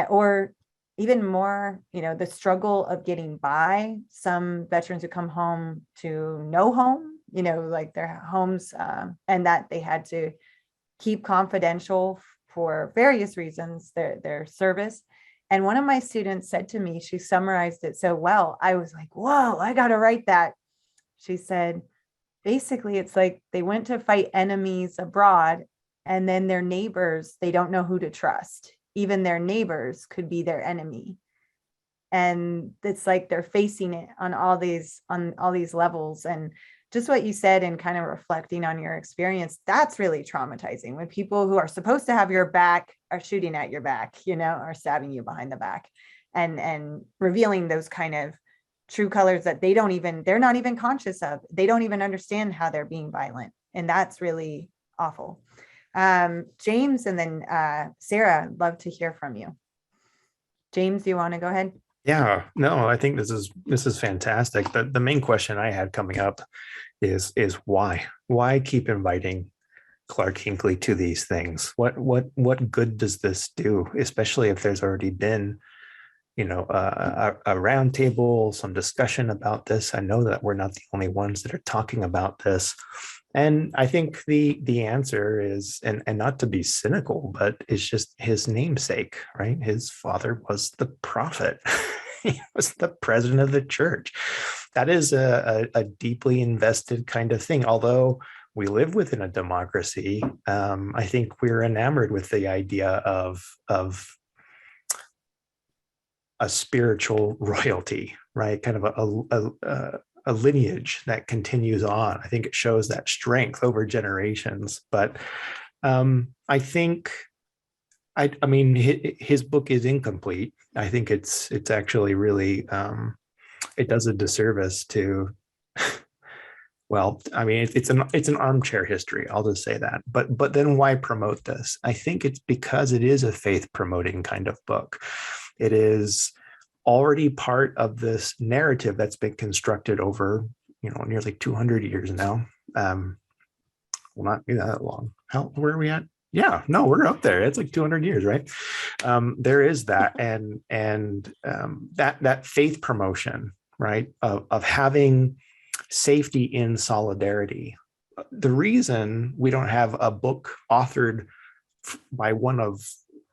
or even more, the struggle of getting by. Some veterans who come home to no home, like their homes, and that they had to keep confidential for various reasons, their service. And one of my students said to me, she summarized it so well. I was like, whoa, I got to write that. She said, basically, it's like they went to fight enemies abroad, and then their neighbors, they don't know who to trust. Even their neighbors could be their enemy. And it's like they're facing it on all these levels. And just what you said, and kind of reflecting on your experience, that's really traumatizing when people who are supposed to have your back are shooting at your back, are stabbing you behind the back, and revealing those kind of true colors that they're not even conscious of. They don't even understand how they're being violent. And that's really awful. James, and then Sarah, love to hear from you. James, do you want to go ahead? Yeah, no, I think this is fantastic. The main question I had coming up is why? Why keep inviting Clark Hinckley to these things? What good does this do, especially if there's already been, a round table, some discussion about this? I know that we're not the only ones that are talking about this. And I think the answer is, and not to be cynical, but it's just his namesake, right? His father was the prophet. He was the president of the church. That is a deeply invested kind of thing. Although we live within a democracy, I think we're enamored with the idea of a spiritual royalty, right? Kind of a lineage that continues on. I think it shows that strength over generations. But I think, I mean, his book is incomplete. I think it's actually really, it does a disservice to, well, I mean, it's an armchair history. I'll just say that. But then why promote this? I think it's because it is a faith promoting kind of book. It is already part of this narrative that's been constructed over, nearly 200 years now. Will not be that long. Where are we at? Yeah, no, we're up there. It's like 200 years, right? There is that, and that faith promotion, right, of having safety in solidarity. The reason we don't have a book authored by one of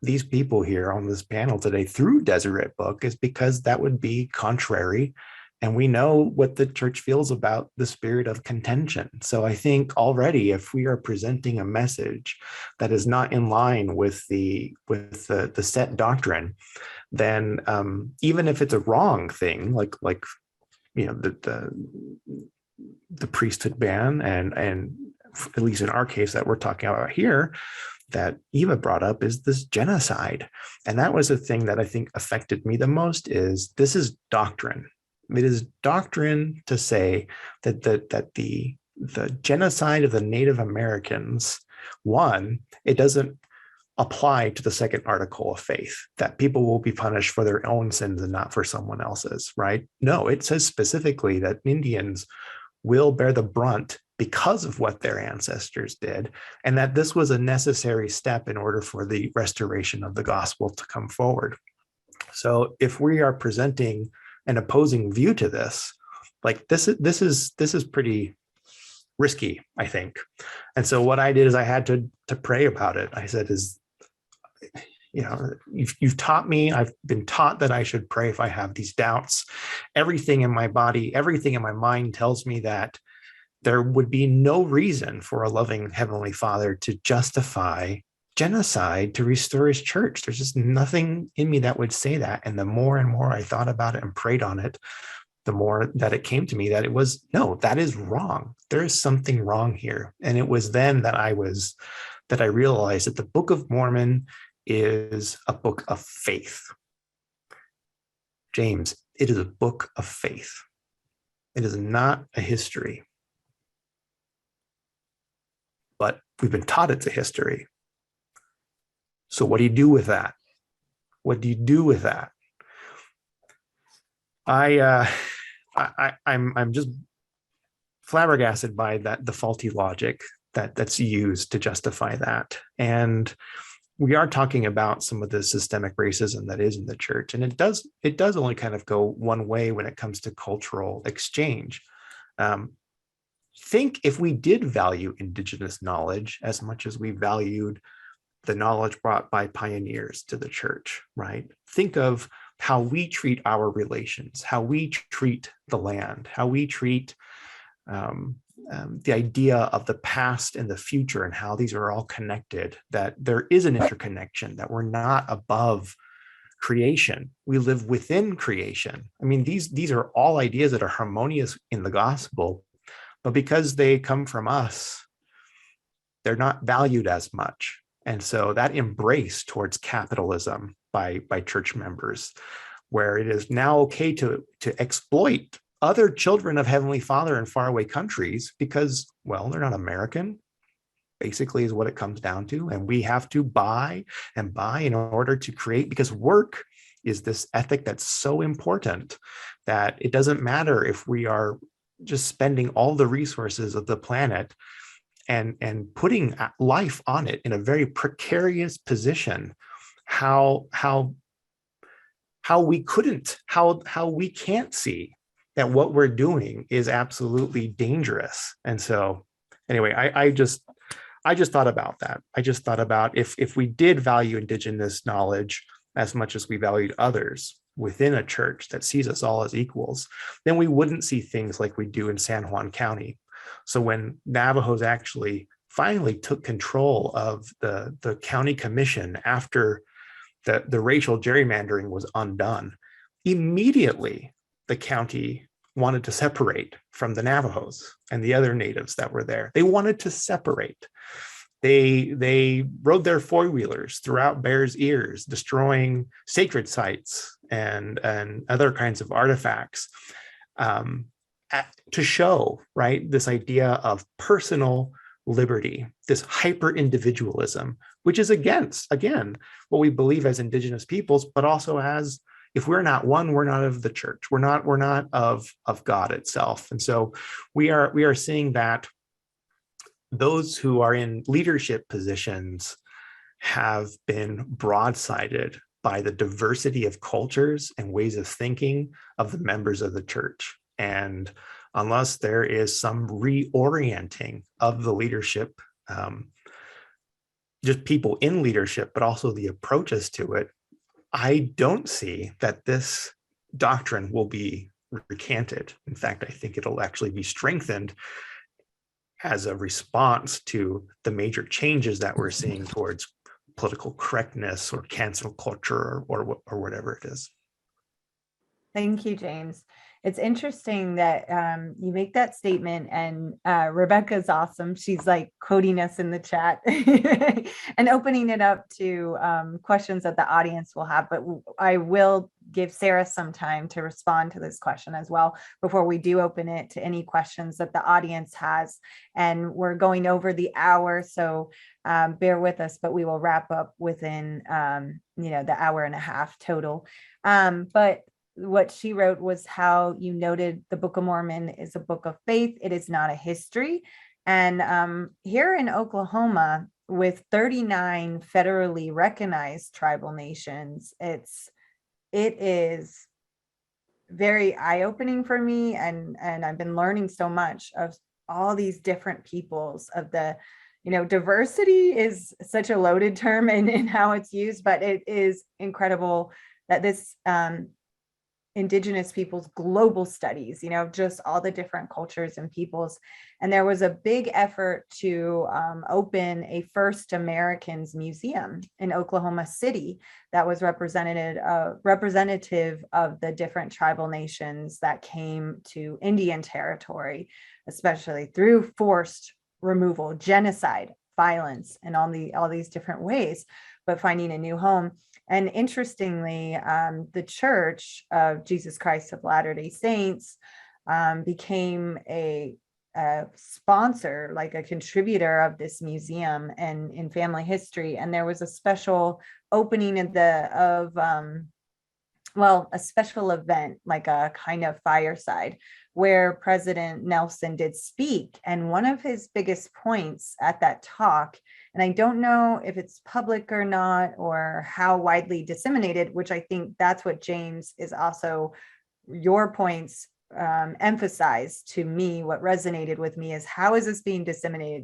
these people here on this panel today through Deseret Book is because that would be contrary. And we know what the church feels about the spirit of contention. So I think already, if we are presenting a message that is not in line with the set doctrine, then even if it's a wrong thing, like the priesthood ban, and at least in our case that we're talking about here, that Eva brought up, is this genocide. And that was the thing that I think affected me the most. Is this is doctrine. It is doctrine to say that the genocide of the Native Americans, one, it doesn't apply to the second article of faith, that people will be punished for their own sins and not for someone else's, right? No, it says specifically that Indians will bear the brunt because of what their ancestors did, and that this was a necessary step in order for the restoration of the gospel to come forward. So if we are presenting an opposing view to this, like this is pretty risky, I think. And so what I did is I had to pray about it. I said, you've taught me, I've been taught that I should pray if I have these doubts. Everything in my body, everything in my mind tells me that there would be no reason for a loving Heavenly Father to justify genocide to restore his church. There's just nothing in me that would say that. And the more and more I thought about it and prayed on it, the more that it came to me that it was, no, that is wrong. There is something wrong here. And it was then that I realized that the Book of Mormon is a book of faith. James, it is a book of faith. It is not a history. But we've been taught it's a history. So what do you do with that? What do you do with that? I'm just flabbergasted by the faulty logic that's used to justify that. And we are talking about some of the systemic racism that is in the church, and it does only kind of go one way when it comes to cultural exchange. Think if we did value Indigenous knowledge as much as we valued the knowledge brought by pioneers to the church, right? Think of how we treat our relations, how we treat the land, how we treat the idea of the past and the future, and how these are all connected, that there is an interconnection, that we're not above creation. We live within creation. I mean, these are all ideas that are harmonious in the gospel, but because they come from us, they're not valued as much. And so that embrace towards capitalism by church members, where it is now okay to exploit other children of Heavenly Father in faraway countries because, well, they're not American, basically is what it comes down to. And we have to buy in order to create, because work is this ethic that's so important that it doesn't matter if we are just spending all the resources of the planet and putting life on it in a very precarious position, how we can't see that what we're doing is absolutely dangerous. And so anyway, I just thought about that. I just thought about if we did value Indigenous knowledge as much as we valued others within a church that sees us all as equals, then we wouldn't see things like we do in San Juan County. So when Navajos actually finally took control of the county commission after the racial gerrymandering was undone, immediately the county wanted to separate from the Navajos and the other natives that were there. They wanted to separate. They rode their four-wheelers throughout Bears Ears, destroying sacred sites and other kinds of artifacts to show, right, this idea of personal liberty, this hyper-individualism, which is against, again, what we believe as Indigenous peoples, but also as, if we're not one, we're not of the church. We're not of God itself. And so we are seeing that those who are in leadership positions have been broadsided by the diversity of cultures and ways of thinking of the members of the church. And unless there is some reorienting of the leadership, just people in leadership, but also the approaches to it, I don't see that this doctrine will be recanted. In fact, I think it'll actually be strengthened as a response to the major changes that we're seeing towards political correctness or cancel culture or whatever it is. Thank you, James. It's interesting that you make that statement, and Rebecca's awesome. She's like quoting us in the chat and opening it up to questions that the audience will have. But I will give Sarah some time to respond to this question as well before we do open it to any questions that the audience has. And we're going over the hour, so bear with us, but we will wrap up within the hour and a half total. But what she wrote was how you noted the Book of Mormon is a book of faith. It is not a history. And here in Oklahoma, with 39 federally recognized tribal nations, it is very eye-opening for me. And I've been learning so much of all these different peoples of the, diversity is such a loaded term in how it's used, but it is incredible that this Indigenous peoples global studies, just all the different cultures and peoples. And there was a big effort to open a First Americans Museum in Oklahoma City that was representative of the different tribal nations that came to Indian territory, especially through forced removal, genocide, violence, and all these different ways, but finding a new home. And interestingly, the Church of Jesus Christ of Latter-day Saints became a sponsor, like a contributor of this museum and in family history. And there was a special opening a special event, like a kind of fireside, where President Nelson did speak. And one of his biggest points at that talk, and I don't know if it's public or not, or how widely disseminated, which I think that's what James is also, your points emphasized to me. What resonated with me is, how is this being disseminated?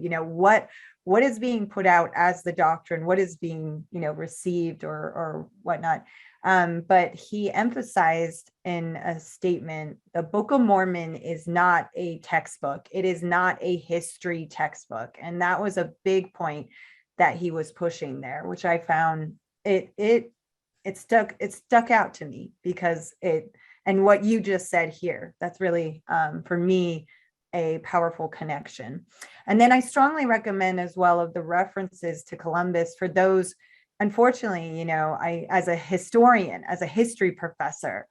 What is being put out as the doctrine? What is being, received or whatnot? But he emphasized in a statement, the Book of Mormon is not a textbook. It is not a history textbook. And that was a big point that he was pushing there, which I found it stuck out to me, because and what you just said here, that's really, for me, a powerful connection. And then I strongly recommend as well of the references to Columbus for those. Unfortunately, I, as a historian, as a history professor,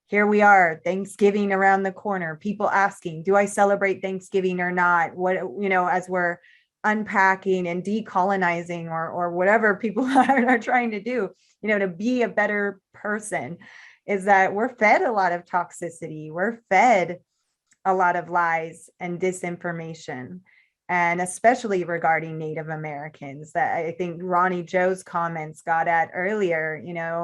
here we are, Thanksgiving around the corner, people asking, do I celebrate Thanksgiving or not? What, as we're unpacking and decolonizing or whatever people are trying to do, to be a better person, is that we're fed a lot of toxicity. We're fed a lot of lies and disinformation. And especially regarding Native Americans, that I think Ronnie Joe's comments got at earlier.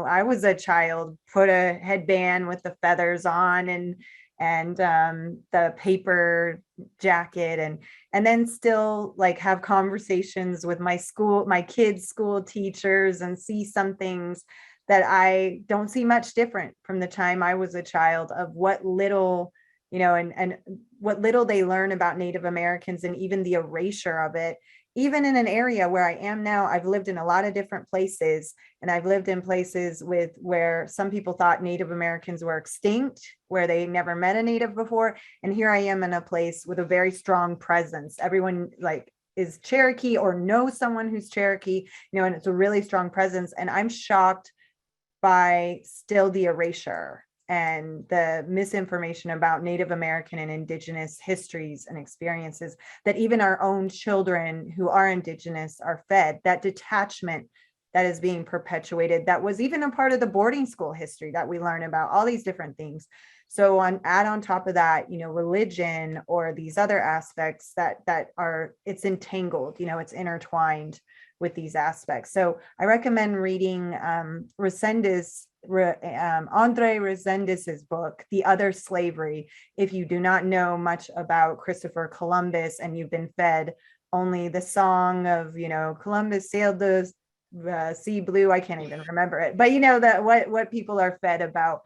I was a child, put a headband with the feathers on and the paper jacket, and then still like have conversations with my kids' school teachers, and see some things that I don't see much different from the time I was a child, of what little, and what little they learn about Native Americans, and even the erasure of it. Even in an area where I am now, I've lived in a lot of different places, and I've lived in places where some people thought Native Americans were extinct, where they never met a Native before. And here I am in a place with a very strong presence. Everyone is Cherokee or knows someone who's Cherokee, and it's a really strong presence. And I'm shocked by still the erasure and the misinformation about Native American and Indigenous histories and experiences that even our own children who are Indigenous are fed. That detachment that is being perpetuated, that was even a part of the boarding school history that we learn about, all these different things. So add on top of that, religion or these other aspects that are, it's entangled, it's intertwined with these aspects. So I recommend reading Andre Resendez's book, The Other Slavery, if you do not know much about Christopher Columbus and you've been fed only the song of, Columbus sailed the sea blue. I can't even remember it, but that what people are fed about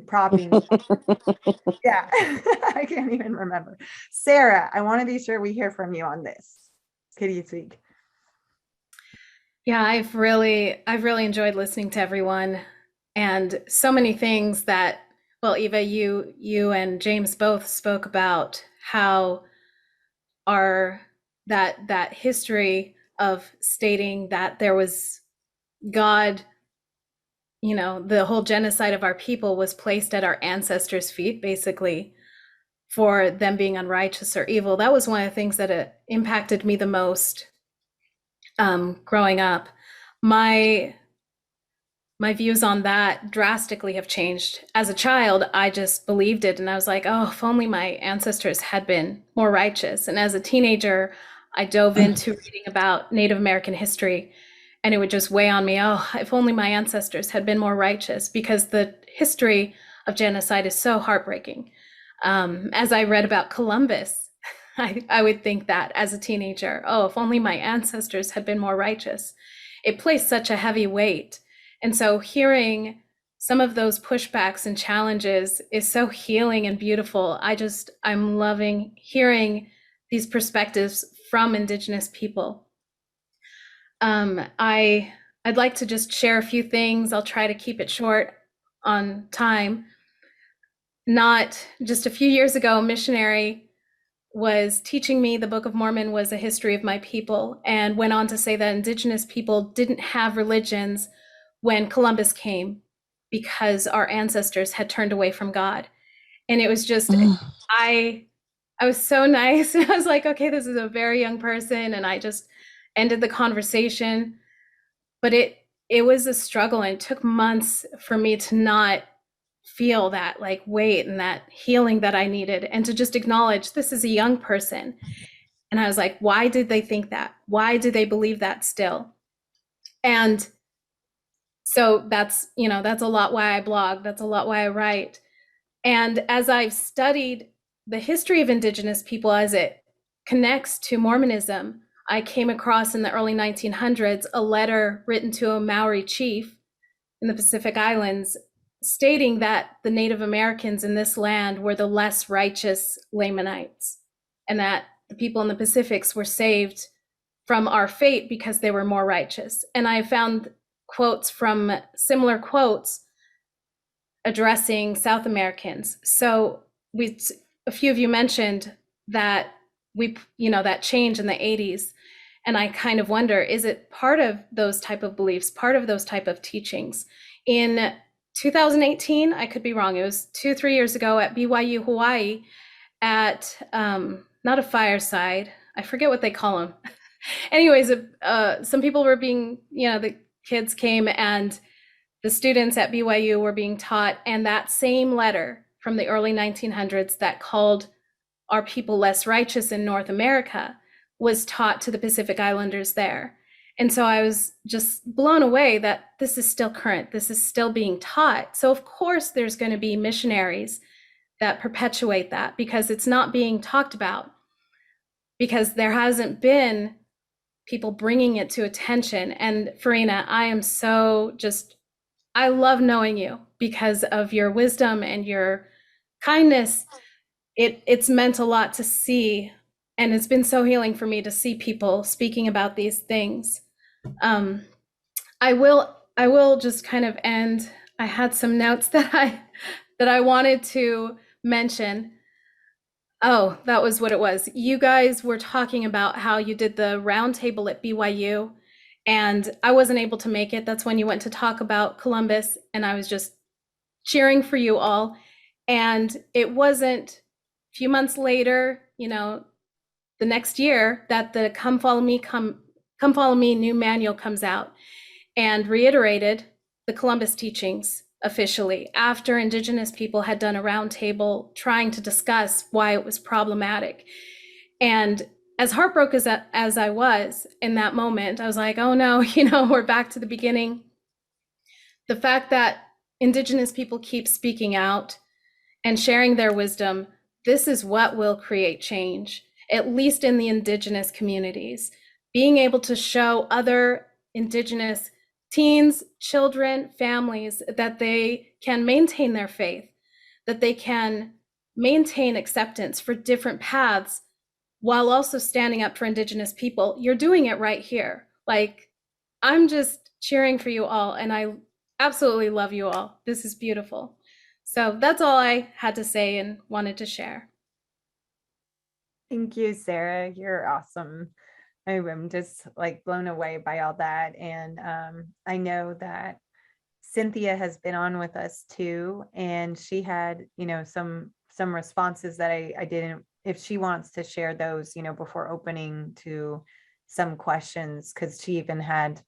propping. Yeah, I can't even remember. Sarah, I want to be sure we hear from you on this. Could you speak? Yeah, I've really enjoyed listening to everyone, and so many things that, well, Eva, you and James both spoke about how that history of stating that there was God, the whole genocide of our people was placed at our ancestors' feet, basically, for them being unrighteous or evil. That was one of the things that impacted me the most growing up. My views on that drastically have changed. As a child, I just believed it, and I was like, oh, if only my ancestors had been more righteous. And as a teenager, I dove into reading about Native American history, and it would just weigh on me, oh, if only my ancestors had been more righteous, because the history of genocide is so heartbreaking. As I read about Columbus, I would think that as a teenager, oh, if only my ancestors had been more righteous. It placed such a heavy weight. And so hearing some of those pushbacks and challenges is so healing and beautiful. I'm loving hearing these perspectives from Indigenous people. I'd like to just share a few things. I'll try to keep it short on time. Not just a few years ago, a missionary was teaching me the Book of Mormon was a history of my people, and went on to say that Indigenous people didn't have religions when Columbus came because our ancestors had turned away from God. And it was just, I was so nice. I was like, okay, this is a very young person. And I just ended the conversation. But it was a struggle, and it took months for me to not feel that like weight and that healing that I needed, and to just acknowledge this is a young person. And I was like, why did they think that? Why do they believe that still? And so that's a lot why I blog. That's a lot why I write. And as I've studied the history of Indigenous people as it connects to Mormonism, I came across in the early 1900s a letter written to a Maori chief in the Pacific Islands stating that the Native Americans in this land were the less righteous Lamanites, and that the people in the Pacifics were saved from our fate because they were more righteous. And I found quotes from similar quotes addressing South Americans. So a few of you mentioned that that change in the 80s. And I kind of wonder, is it part of those type of beliefs, part of those type of teachings? In 2018, I could be wrong, it was 2-3 years ago at BYU Hawaii at, not a fireside, I forget what they call them. Anyways, some people were being, the kids came and the students at BYU were being taught, and that same letter from the early 1900s that called our people less righteous in North America was taught to the Pacific Islanders there. And so I was just blown away that this is still current, this is still being taught. So of course there's going to be missionaries that perpetuate that, because it's not being talked about, because there hasn't been people bringing it to attention. And Farina, I love knowing you because of your wisdom and your kindness. It's meant a lot to see, and it's been so healing for me to see people speaking about these things. I will just kind of end. I had some notes that I wanted to mention. Oh, that was what it was. You guys were talking about how you did the roundtable at BYU, and I wasn't able to make it. That's when you went to talk about Columbus, and I was just cheering for you all. And it wasn't a few months later, the next year, that the Come Follow Me new manual comes out and reiterated the Columbus teachings officially, after Indigenous people had done a roundtable trying to discuss why it was problematic. And as heartbroken as I was in that moment, I was like, oh no, we're back to the beginning. The fact that Indigenous people keep speaking out and sharing their wisdom, this is what will create change, at least in the Indigenous communities. Being able to show other Indigenous teens, children, families that they can maintain their faith, that they can maintain acceptance for different paths while also standing up for Indigenous people. You're doing it right here. Like, I'm just cheering for you all, and I absolutely love you all. This is beautiful. So that's all I had to say and wanted to share. Thank you, Sarah. You're awesome. I'm just like blown away by all that. And I know that Cynthia has been on with us too, and she had, some responses that I didn't, if she wants to share those, before opening to some questions, because she even had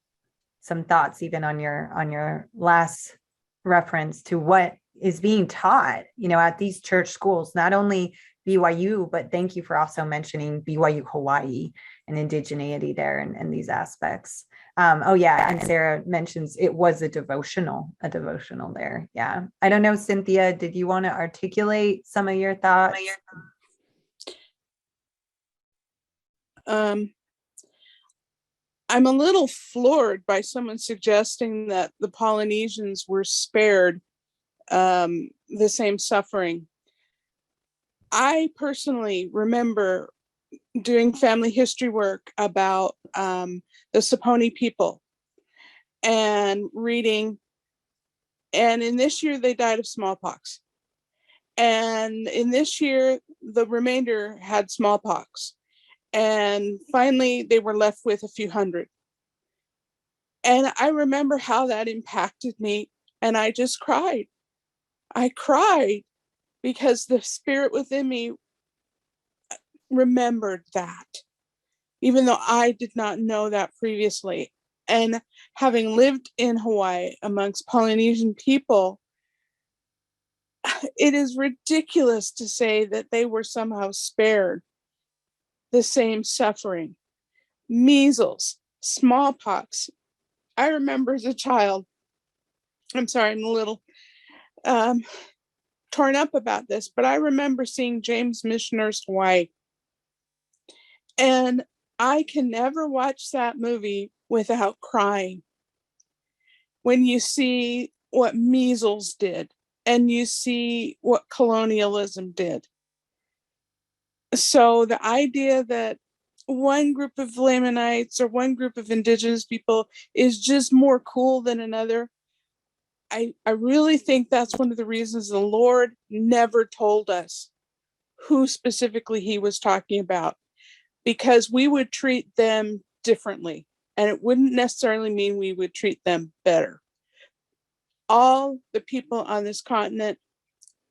some thoughts even on your last reference to what is being taught, at these church schools, not only BYU, but thank you for also mentioning BYU Hawaii and indigeneity there and these aspects. Oh yeah, and Sarah mentions it was a devotional there. Yeah. I don't know, Cynthia, did you want to articulate some of your thoughts? I'm a little floored by someone suggesting that the Polynesians were spared the same suffering. I personally remember doing family history work about the Saponi people and reading, and in this year they died of smallpox. And in this year, the remainder had smallpox. And finally, they were left with a few hundred. And I remember how that impacted me. And I just cried. I cried because the spirit within me remembered that, even though I did not know that previously. And having lived in Hawaii amongst Polynesian people, it is ridiculous to say that they were somehow spared the same suffering. Measles, smallpox. I remember as a child, I'm sorry, I'm a little torn up about this, but I remember seeing James Missioner's Hawaii. And I can never watch that movie without crying. When you see what measles did and you see what colonialism did. So the idea that one group of Lamanites or one group of Indigenous people is just more cool than another, I really think that's one of the reasons the Lord never told us who specifically he was talking about, because we would treat them differently, and it wouldn't necessarily mean we would treat them better. All the people on this continent,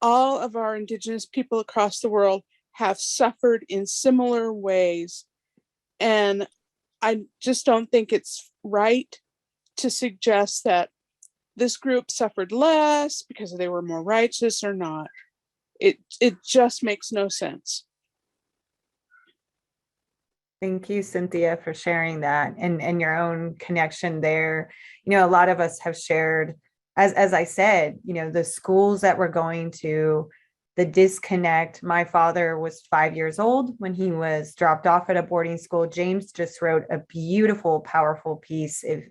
all of our Indigenous people across the world have suffered in similar ways. And I just don't think it's right to suggest that this group suffered less because they were more righteous or not. It just makes no sense. Thank you, Cynthia, for sharing that and your own connection there. A lot of us have shared, as I said, the schools that we're going to, the disconnect. My father was 5 years old when he was dropped off at a boarding school. James just wrote a beautiful, powerful piece. If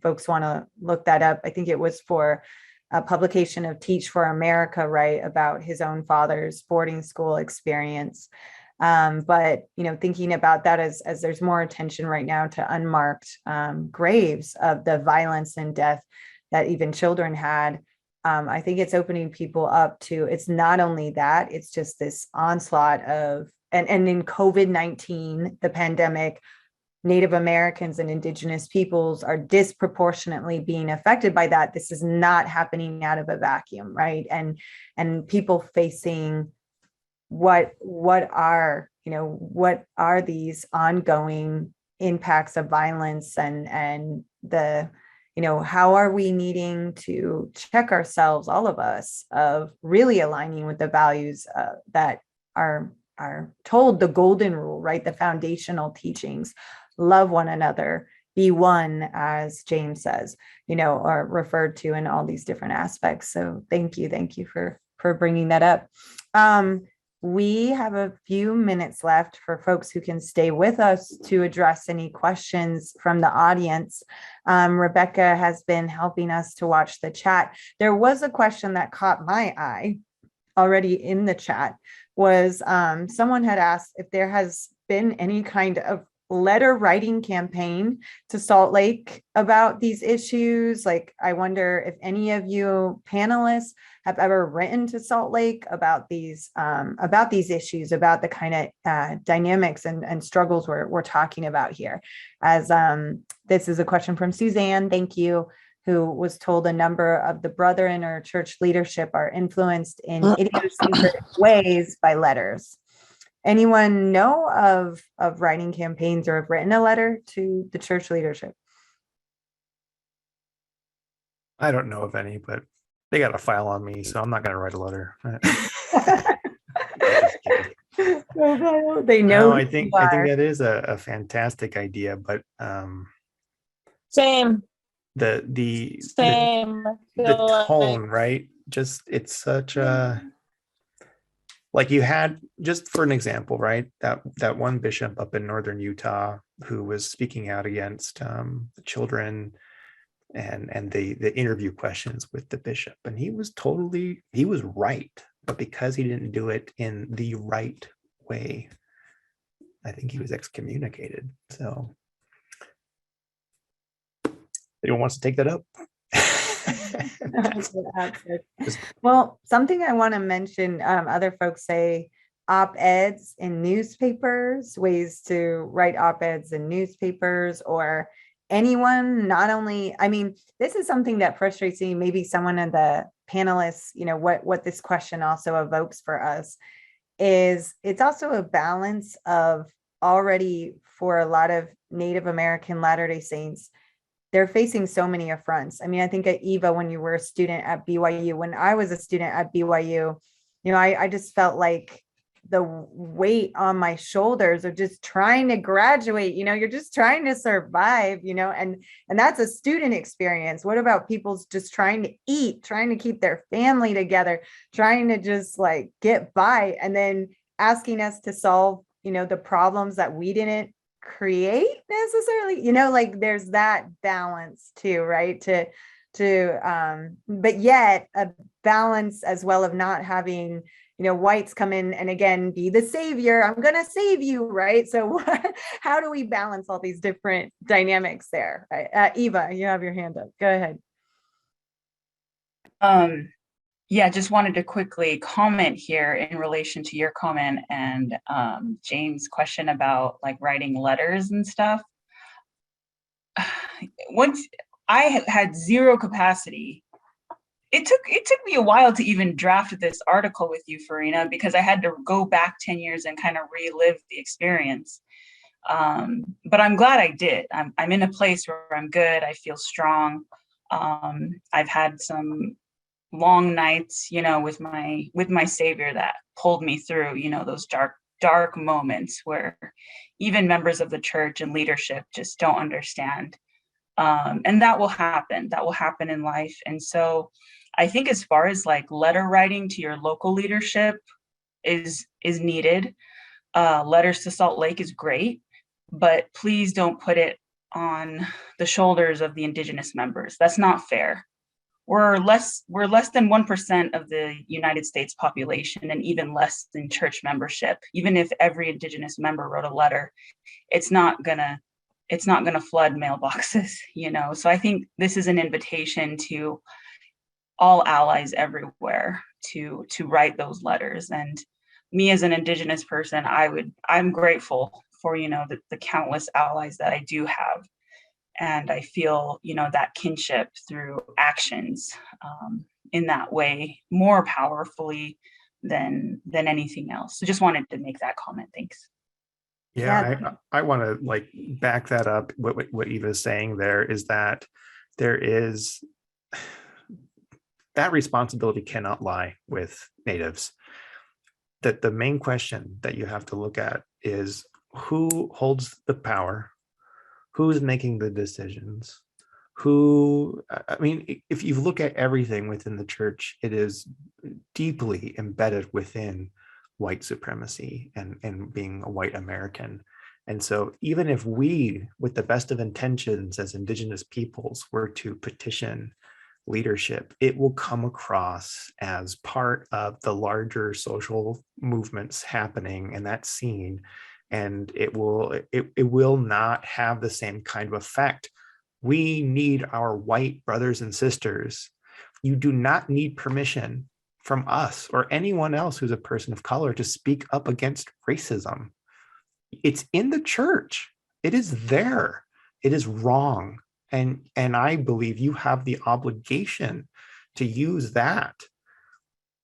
folks want to look that up, I think it was for a publication of Teach for America, right, about his own father's boarding school experience. But thinking about that as there's more attention right now to unmarked graves of the violence and death that even children had. I think it's opening people up to, it's not only that, it's just this onslaught of, and in COVID-19, the pandemic, Native Americans and Indigenous peoples are disproportionately being affected by that. This is not happening out of a vacuum, right? And people facing what are these ongoing impacts of violence and the, how are we needing to check ourselves, all of us, of really aligning with the values that are are told the golden rule, right? The foundational teachings, love one another, be one, as James says, are referred to in all these different aspects. So thank you for bringing that up. We have a few minutes left for folks who can stay with us to address any questions from the audience. Rebecca has been helping us to watch the chat. There was a question that caught my eye already in the chat, was someone had asked if there has been any kind of letter writing campaign to Salt Lake about these issues. Like, I wonder if any of you panelists have ever written to Salt Lake about these issues, about the kind of dynamics and struggles we're talking about here. As this is a question from Suzanne, thank you, who was told a number of the brethren or church leadership are influenced in idiosyncratic ways by letters. Anyone know of writing campaigns or have written a letter to the church leadership? I don't know of any, but they got a file on me, so I'm not going to write a letter. They know. No, I think that is a fantastic idea, but Same. the Same. tone, right? Just, it's such a, like, you had, just for an example, right, that one bishop up in northern Utah who was speaking out against the children and the interview questions with the bishop, and he was right, but because he didn't do it in the right way, I think he was excommunicated. So anyone wants to take that up? Well, something I want to mention, other folks say op-eds in newspapers, ways to write op-eds in newspapers, or anyone, not only, I mean, this is something that frustrates me, maybe someone of the panelists, what this question also evokes for us is it's also a balance of already, for a lot of Native American Latter-day Saints, they're facing so many affronts. I mean, I think Eva, when you were a student at BYU, when I was a student at BYU, I just felt like the weight on my shoulders of just trying to graduate, you're just trying to survive, and that's a student experience. What about people's just trying to eat, trying to keep their family together, trying to just like get by, and then asking us to solve, the problems that we didn't create necessarily, like there's that balance too, right? But yet a balance as well of not having, whites come in and again be the savior. I'm gonna save you, right? So how do we balance all these different dynamics there? Eva, you have your hand up. Go ahead. Yeah, just wanted to quickly comment here in relation to your comment and James' question about like writing letters and stuff. Once I had zero capacity, it took me a while to even draft this article with you, Farina, because I had to go back 10 years and kind of relive the experience. But I'm glad I did. I'm in a place where I'm good. I feel strong. I've had some long nights, with my savior that pulled me through, those dark moments where even members of the church and leadership just don't understand. And that will happen in life. And so I think as far as like letter writing to your local leadership is needed. Letters to Salt Lake is great, but please don't put it on the shoulders of the Indigenous members. That's not fair. We're less than 1% of the United States population, and even less than church membership. Even if every Indigenous member wrote a letter, it's not gonna flood mailboxes, So I think this is an invitation to all allies everywhere to write those letters. And me as an Indigenous person, I'm grateful for, the countless allies that I do have. And I feel, that kinship through actions in that way more powerfully than anything else. So just wanted to make that comment. Thanks. Yeah, I want to like back that up. What Eva is saying there is that there is that responsibility cannot lie with Natives. that the main question that you have to look at is who holds the power, who's making the decisions, I mean, if you look at everything within the church, it is deeply embedded within white supremacy and being a white American. And so even if we, with the best of intentions as Indigenous peoples, were to petition leadership, it will come across as part of the larger social movements happening in that scene. And it will not have the same kind of effect. We need our white brothers and sisters. You do not need permission from us or anyone else who's a person of color to speak up against racism. It's in the church. It is there. It is wrong. And I believe you have the obligation to use that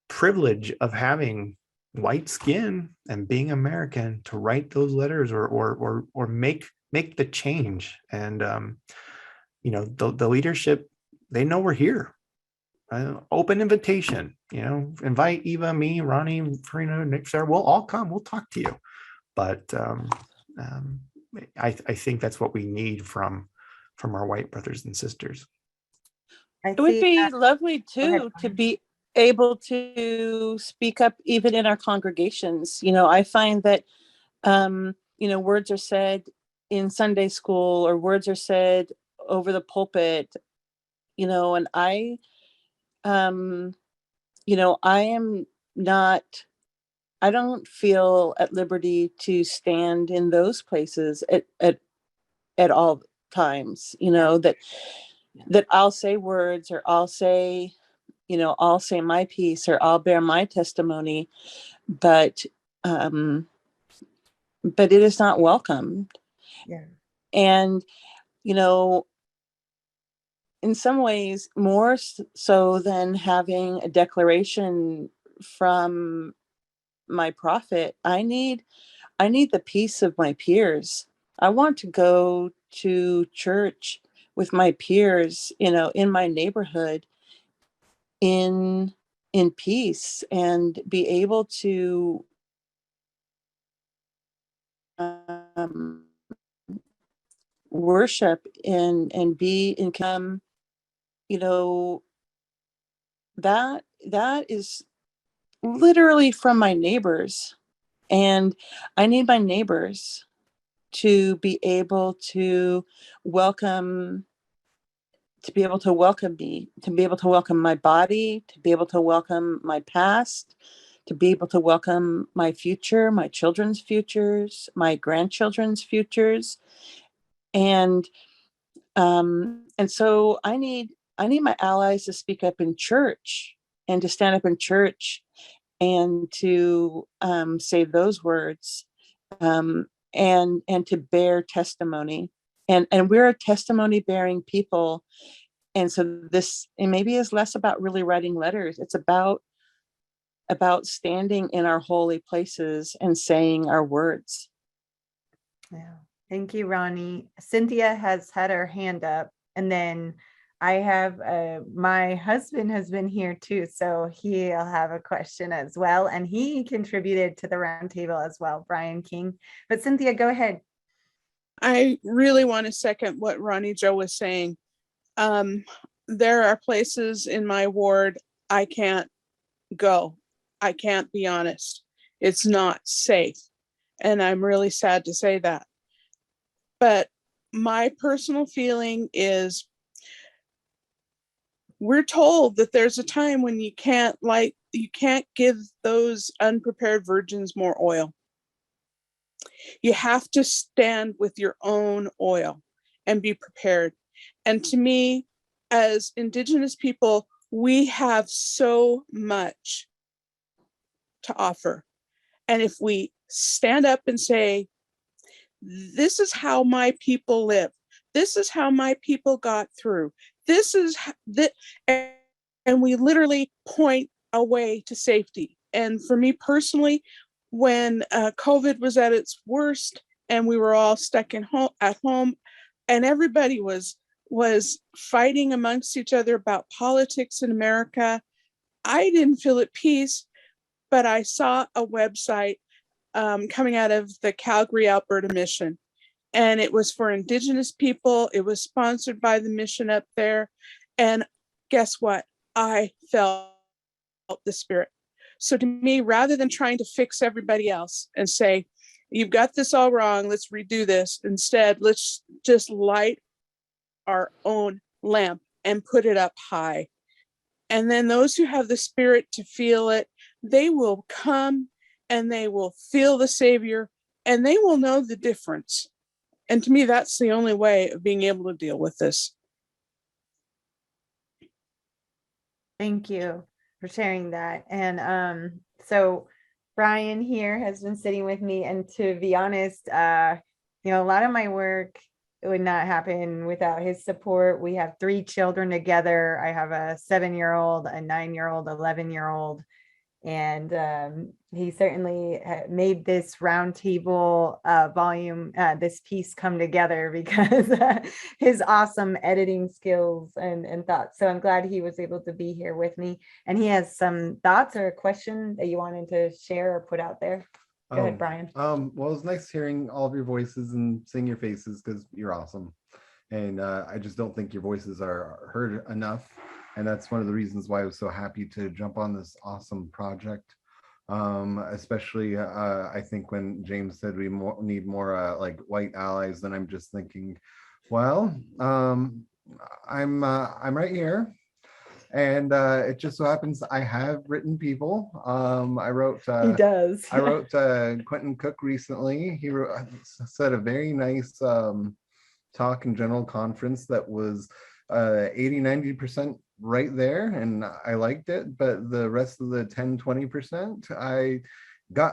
privilege of having white skin and being American to write those letters or make the change. And the leadership, they know we're here. Open invitation. Invite Eva, me, Ronnie, Farina, Nick, Sarah. We'll all come. We'll talk to you. But I think that's what we need from our white brothers and sisters. It would be lovely too to be able to speak up even in our congregations. I find that words are said in Sunday school or words are said over the pulpit, and I don't feel at liberty to stand in those places at all times, that I'll say words or I'll say my piece or I'll bear my testimony, but it is not welcomed. Yeah. And, in some ways, more so than having a declaration from my prophet, I need the peace of my peers. I want to go to church with my peers, in my neighborhood, in peace, and be able to worship and become, that is literally from my neighbors. And I need my neighbors to be able to welcome me, to be able to welcome my body, to be able to welcome my past, to be able to welcome my future, my children's futures, my grandchildren's futures. And so I need my allies to speak up in church and to stand up in church and to say those words, and to bear testimony. And we're a testimony bearing people. And so this, it maybe is less about really writing letters. It's about standing in our holy places and saying our words. Yeah. Thank you, Ronnie. Cynthia has had her hand up, and then I have my husband has been here too, so he'll have a question as well, and he contributed to the roundtable as well, Brian King. But Cynthia, go ahead. I really want to second what Ronnie Jo was saying. There are places in my ward I can't go. I can't be honest. It's not safe. And I'm really sad to say that. But my personal feeling is we're told that there's a time when you can't give those unprepared virgins more oil. You have to stand with your own oil and be prepared. And to me, as Indigenous people, we have so much to offer. And if we stand up and say, this is how my people live, this is how my people got through, this is that, and we literally point a way to safety. And for me personally, when COVID was at its worst and we were all stuck at home and everybody was fighting amongst each other about politics in America, I didn't feel at peace but I saw a website coming out of the Calgary, Alberta mission. And it was for Indigenous people. It was sponsored by the mission up there. And guess what? I felt the spirit. So to me, rather than trying to fix everybody else and say, you've got this all wrong, let's redo this. Instead, let's just light our own lamp and put it up high. And then those who have the spirit to feel it, they will come and they will feel the Savior and they will know the difference. And to me, that's the only way of being able to deal with this. Thank you for sharing that. And so Brian here has been sitting with me, and to be honest, a lot of my work would not happen without his support. We have 3 children together. I have a 7-year-old, a 9-year-old, 11-year-old, and he certainly made this roundtable volume, this piece come together because his awesome editing skills and thoughts. So I'm glad he was able to be here with me. And he has some thoughts or a question that you wanted to share or put out there. Go ahead, Brian. Well, it was nice hearing all of your voices and seeing your faces because you're awesome. And I just don't think your voices are heard enough. And that's one of the reasons why I was so happy to jump on this awesome project. Especially, I think when James said we need more like white allies, then I'm just thinking, well, I'm right here. And it just so happens I have written people. I wrote. He does. I wrote Quentin Cook recently. He said a very nice talk and general conference that was 80-90% right there, and I liked it. But the rest of the 10-20%, I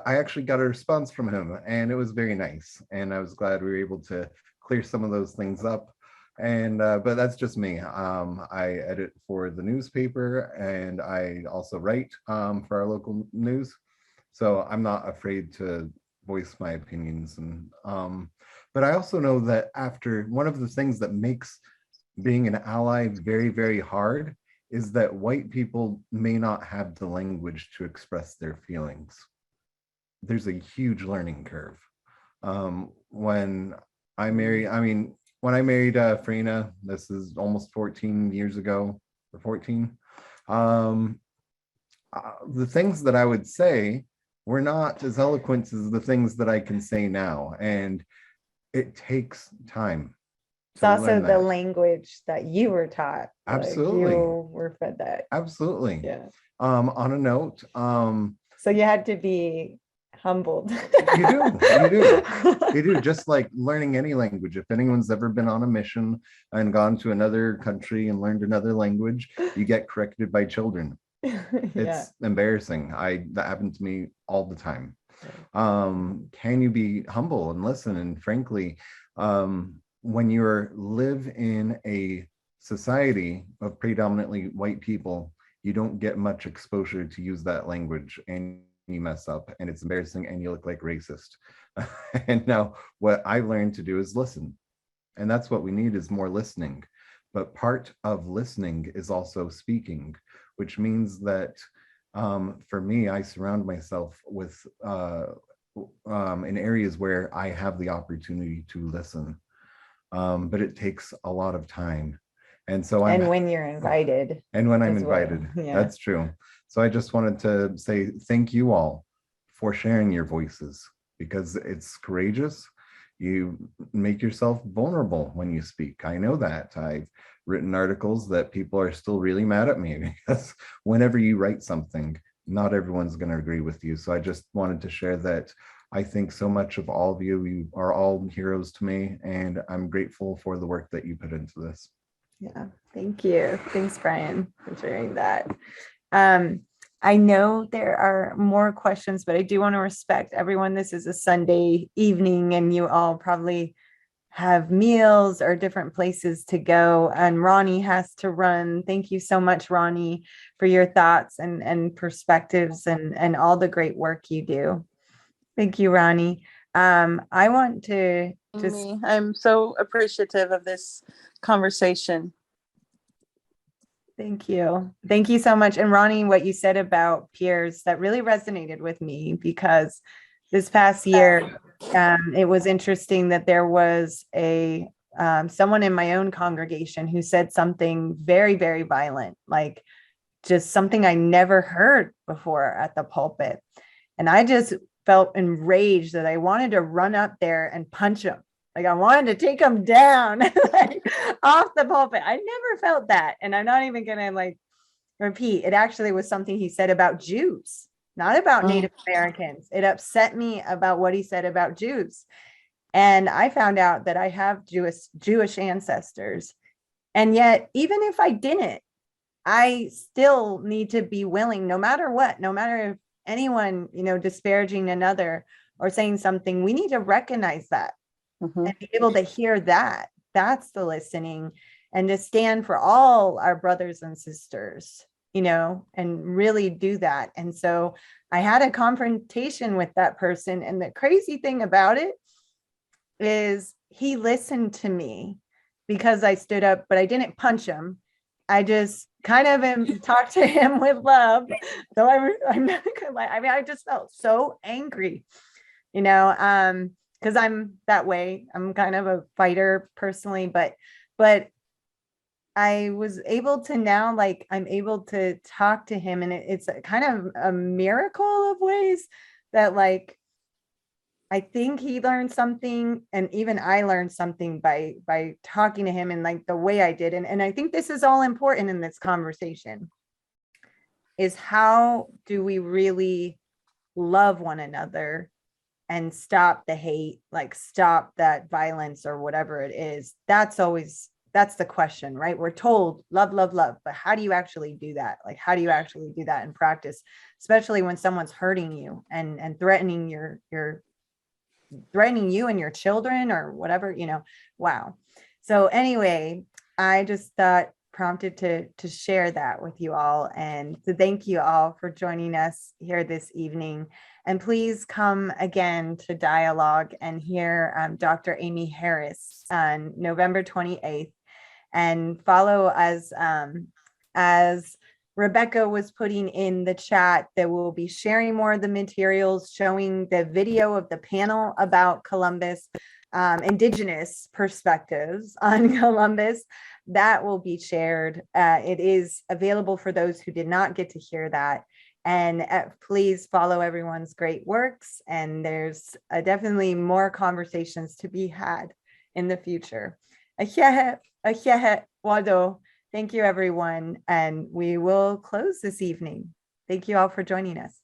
actually got a response from him, and it was very nice. And I was glad we were able to clear some of those things up. And but that's just me. I edit for the newspaper, and I also write for our local news. So I'm not afraid to voice my opinions. And but I also know that after one of the things that makes being an ally very, very hard is that white people may not have the language to express their feelings. There's a huge learning curve. When I married Farina, this is almost 14 years ago, or 14. The things that I would say were not as eloquent as the things that I can say now. And it takes time. It's also the language that you were taught. Absolutely. Like you were fed that. Absolutely. Yeah. On a note. So you had to be humbled. You do, just like learning any language. If anyone's ever been on a mission and gone to another country and learned another language, you get corrected by children. It's embarrassing. That happened to me all the time. Can you be humble and listen? And frankly, when you live in a society of predominantly white people, you don't get much exposure to use that language, and you mess up, and it's embarrassing, and you look like racist. And now what I learned to do is listen, and that's what we need, is more listening. But part of listening is also speaking, which means that for me, I surround myself with in areas where I have the opportunity to listen. But it takes a lot of time. And so when you're invited. And when I'm invited, that's true. So I just wanted to say thank you all for sharing your voices, because it's courageous. You make yourself vulnerable when you speak. I know that. I've written articles that people are still really mad at me, because whenever you write something, not everyone's going to agree with you. So I just wanted to share that I think so much of all of you. You are all heroes to me, and I'm grateful for the work that you put into this. Yeah, thank you. Thanks, Brian, for sharing that. I know there are more questions, but I do want to respect everyone. This is a Sunday evening, and you all probably have meals or different places to go. And Ronnie has to run. Thank you so much, Ronnie, for your thoughts and perspectives and all the great work you do. Thank you, Ronnie. I want to I'm so appreciative of this conversation. Thank you. Thank you so much. And Ronnie, what you said about peers, that really resonated with me because this past year, it was interesting that there was someone in my own congregation who said something very, very violent, like just something I never heard before at the pulpit. And I just felt enraged that I wanted to run up there and punch him. Like I wanted to take him down like, off the pulpit. I never felt that. And I'm not even going to like repeat. It actually was something he said about Jews, not about Native Americans. It upset me about what he said about Jews. And I found out that I have Jewish ancestors. And yet, even if I didn't, I still need to be willing, no matter what, no matter if anyone, disparaging another or saying something, we need to recognize that and be able to hear that. That's the listening, and to stand for all our brothers and sisters, and really do that. And so I had a confrontation with that person. And the crazy thing about it is he listened to me because I stood up, but I didn't punch him. I just kind of talked to him with love. So I'm not gonna lie. I mean, I just felt so angry, because I'm that way. I'm kind of a fighter personally, but I was able to now, like, I'm able to talk to him, and it's a kind of a miracle of ways that, like, I think he learned something, and even I learned something by talking to him and like the way I did. And I think this is all important in this conversation, is how do we really love one another and stop the hate, like stop that violence or whatever it is. That's the question, right? We're told love, love, love, but how do you actually do that? Like, how do you actually do that in practice, especially when someone's hurting you and threatening threatening you and your children or whatever, wow. So anyway, I just thought prompted to share that with you all, and to thank you all for joining us here this evening. And please come again to Dialogue and hear Dr. Amy Harris on November 28th, and follow as Rebecca was putting in the chat, that we'll be sharing more of the materials, showing the video of the panel about Columbus, Indigenous perspectives on Columbus. That will be shared. It is available for those who did not get to hear that. And please follow everyone's great works. And there's definitely more conversations to be had in the future. Wado. Thank you, everyone. And we will close this evening. Thank you all for joining us.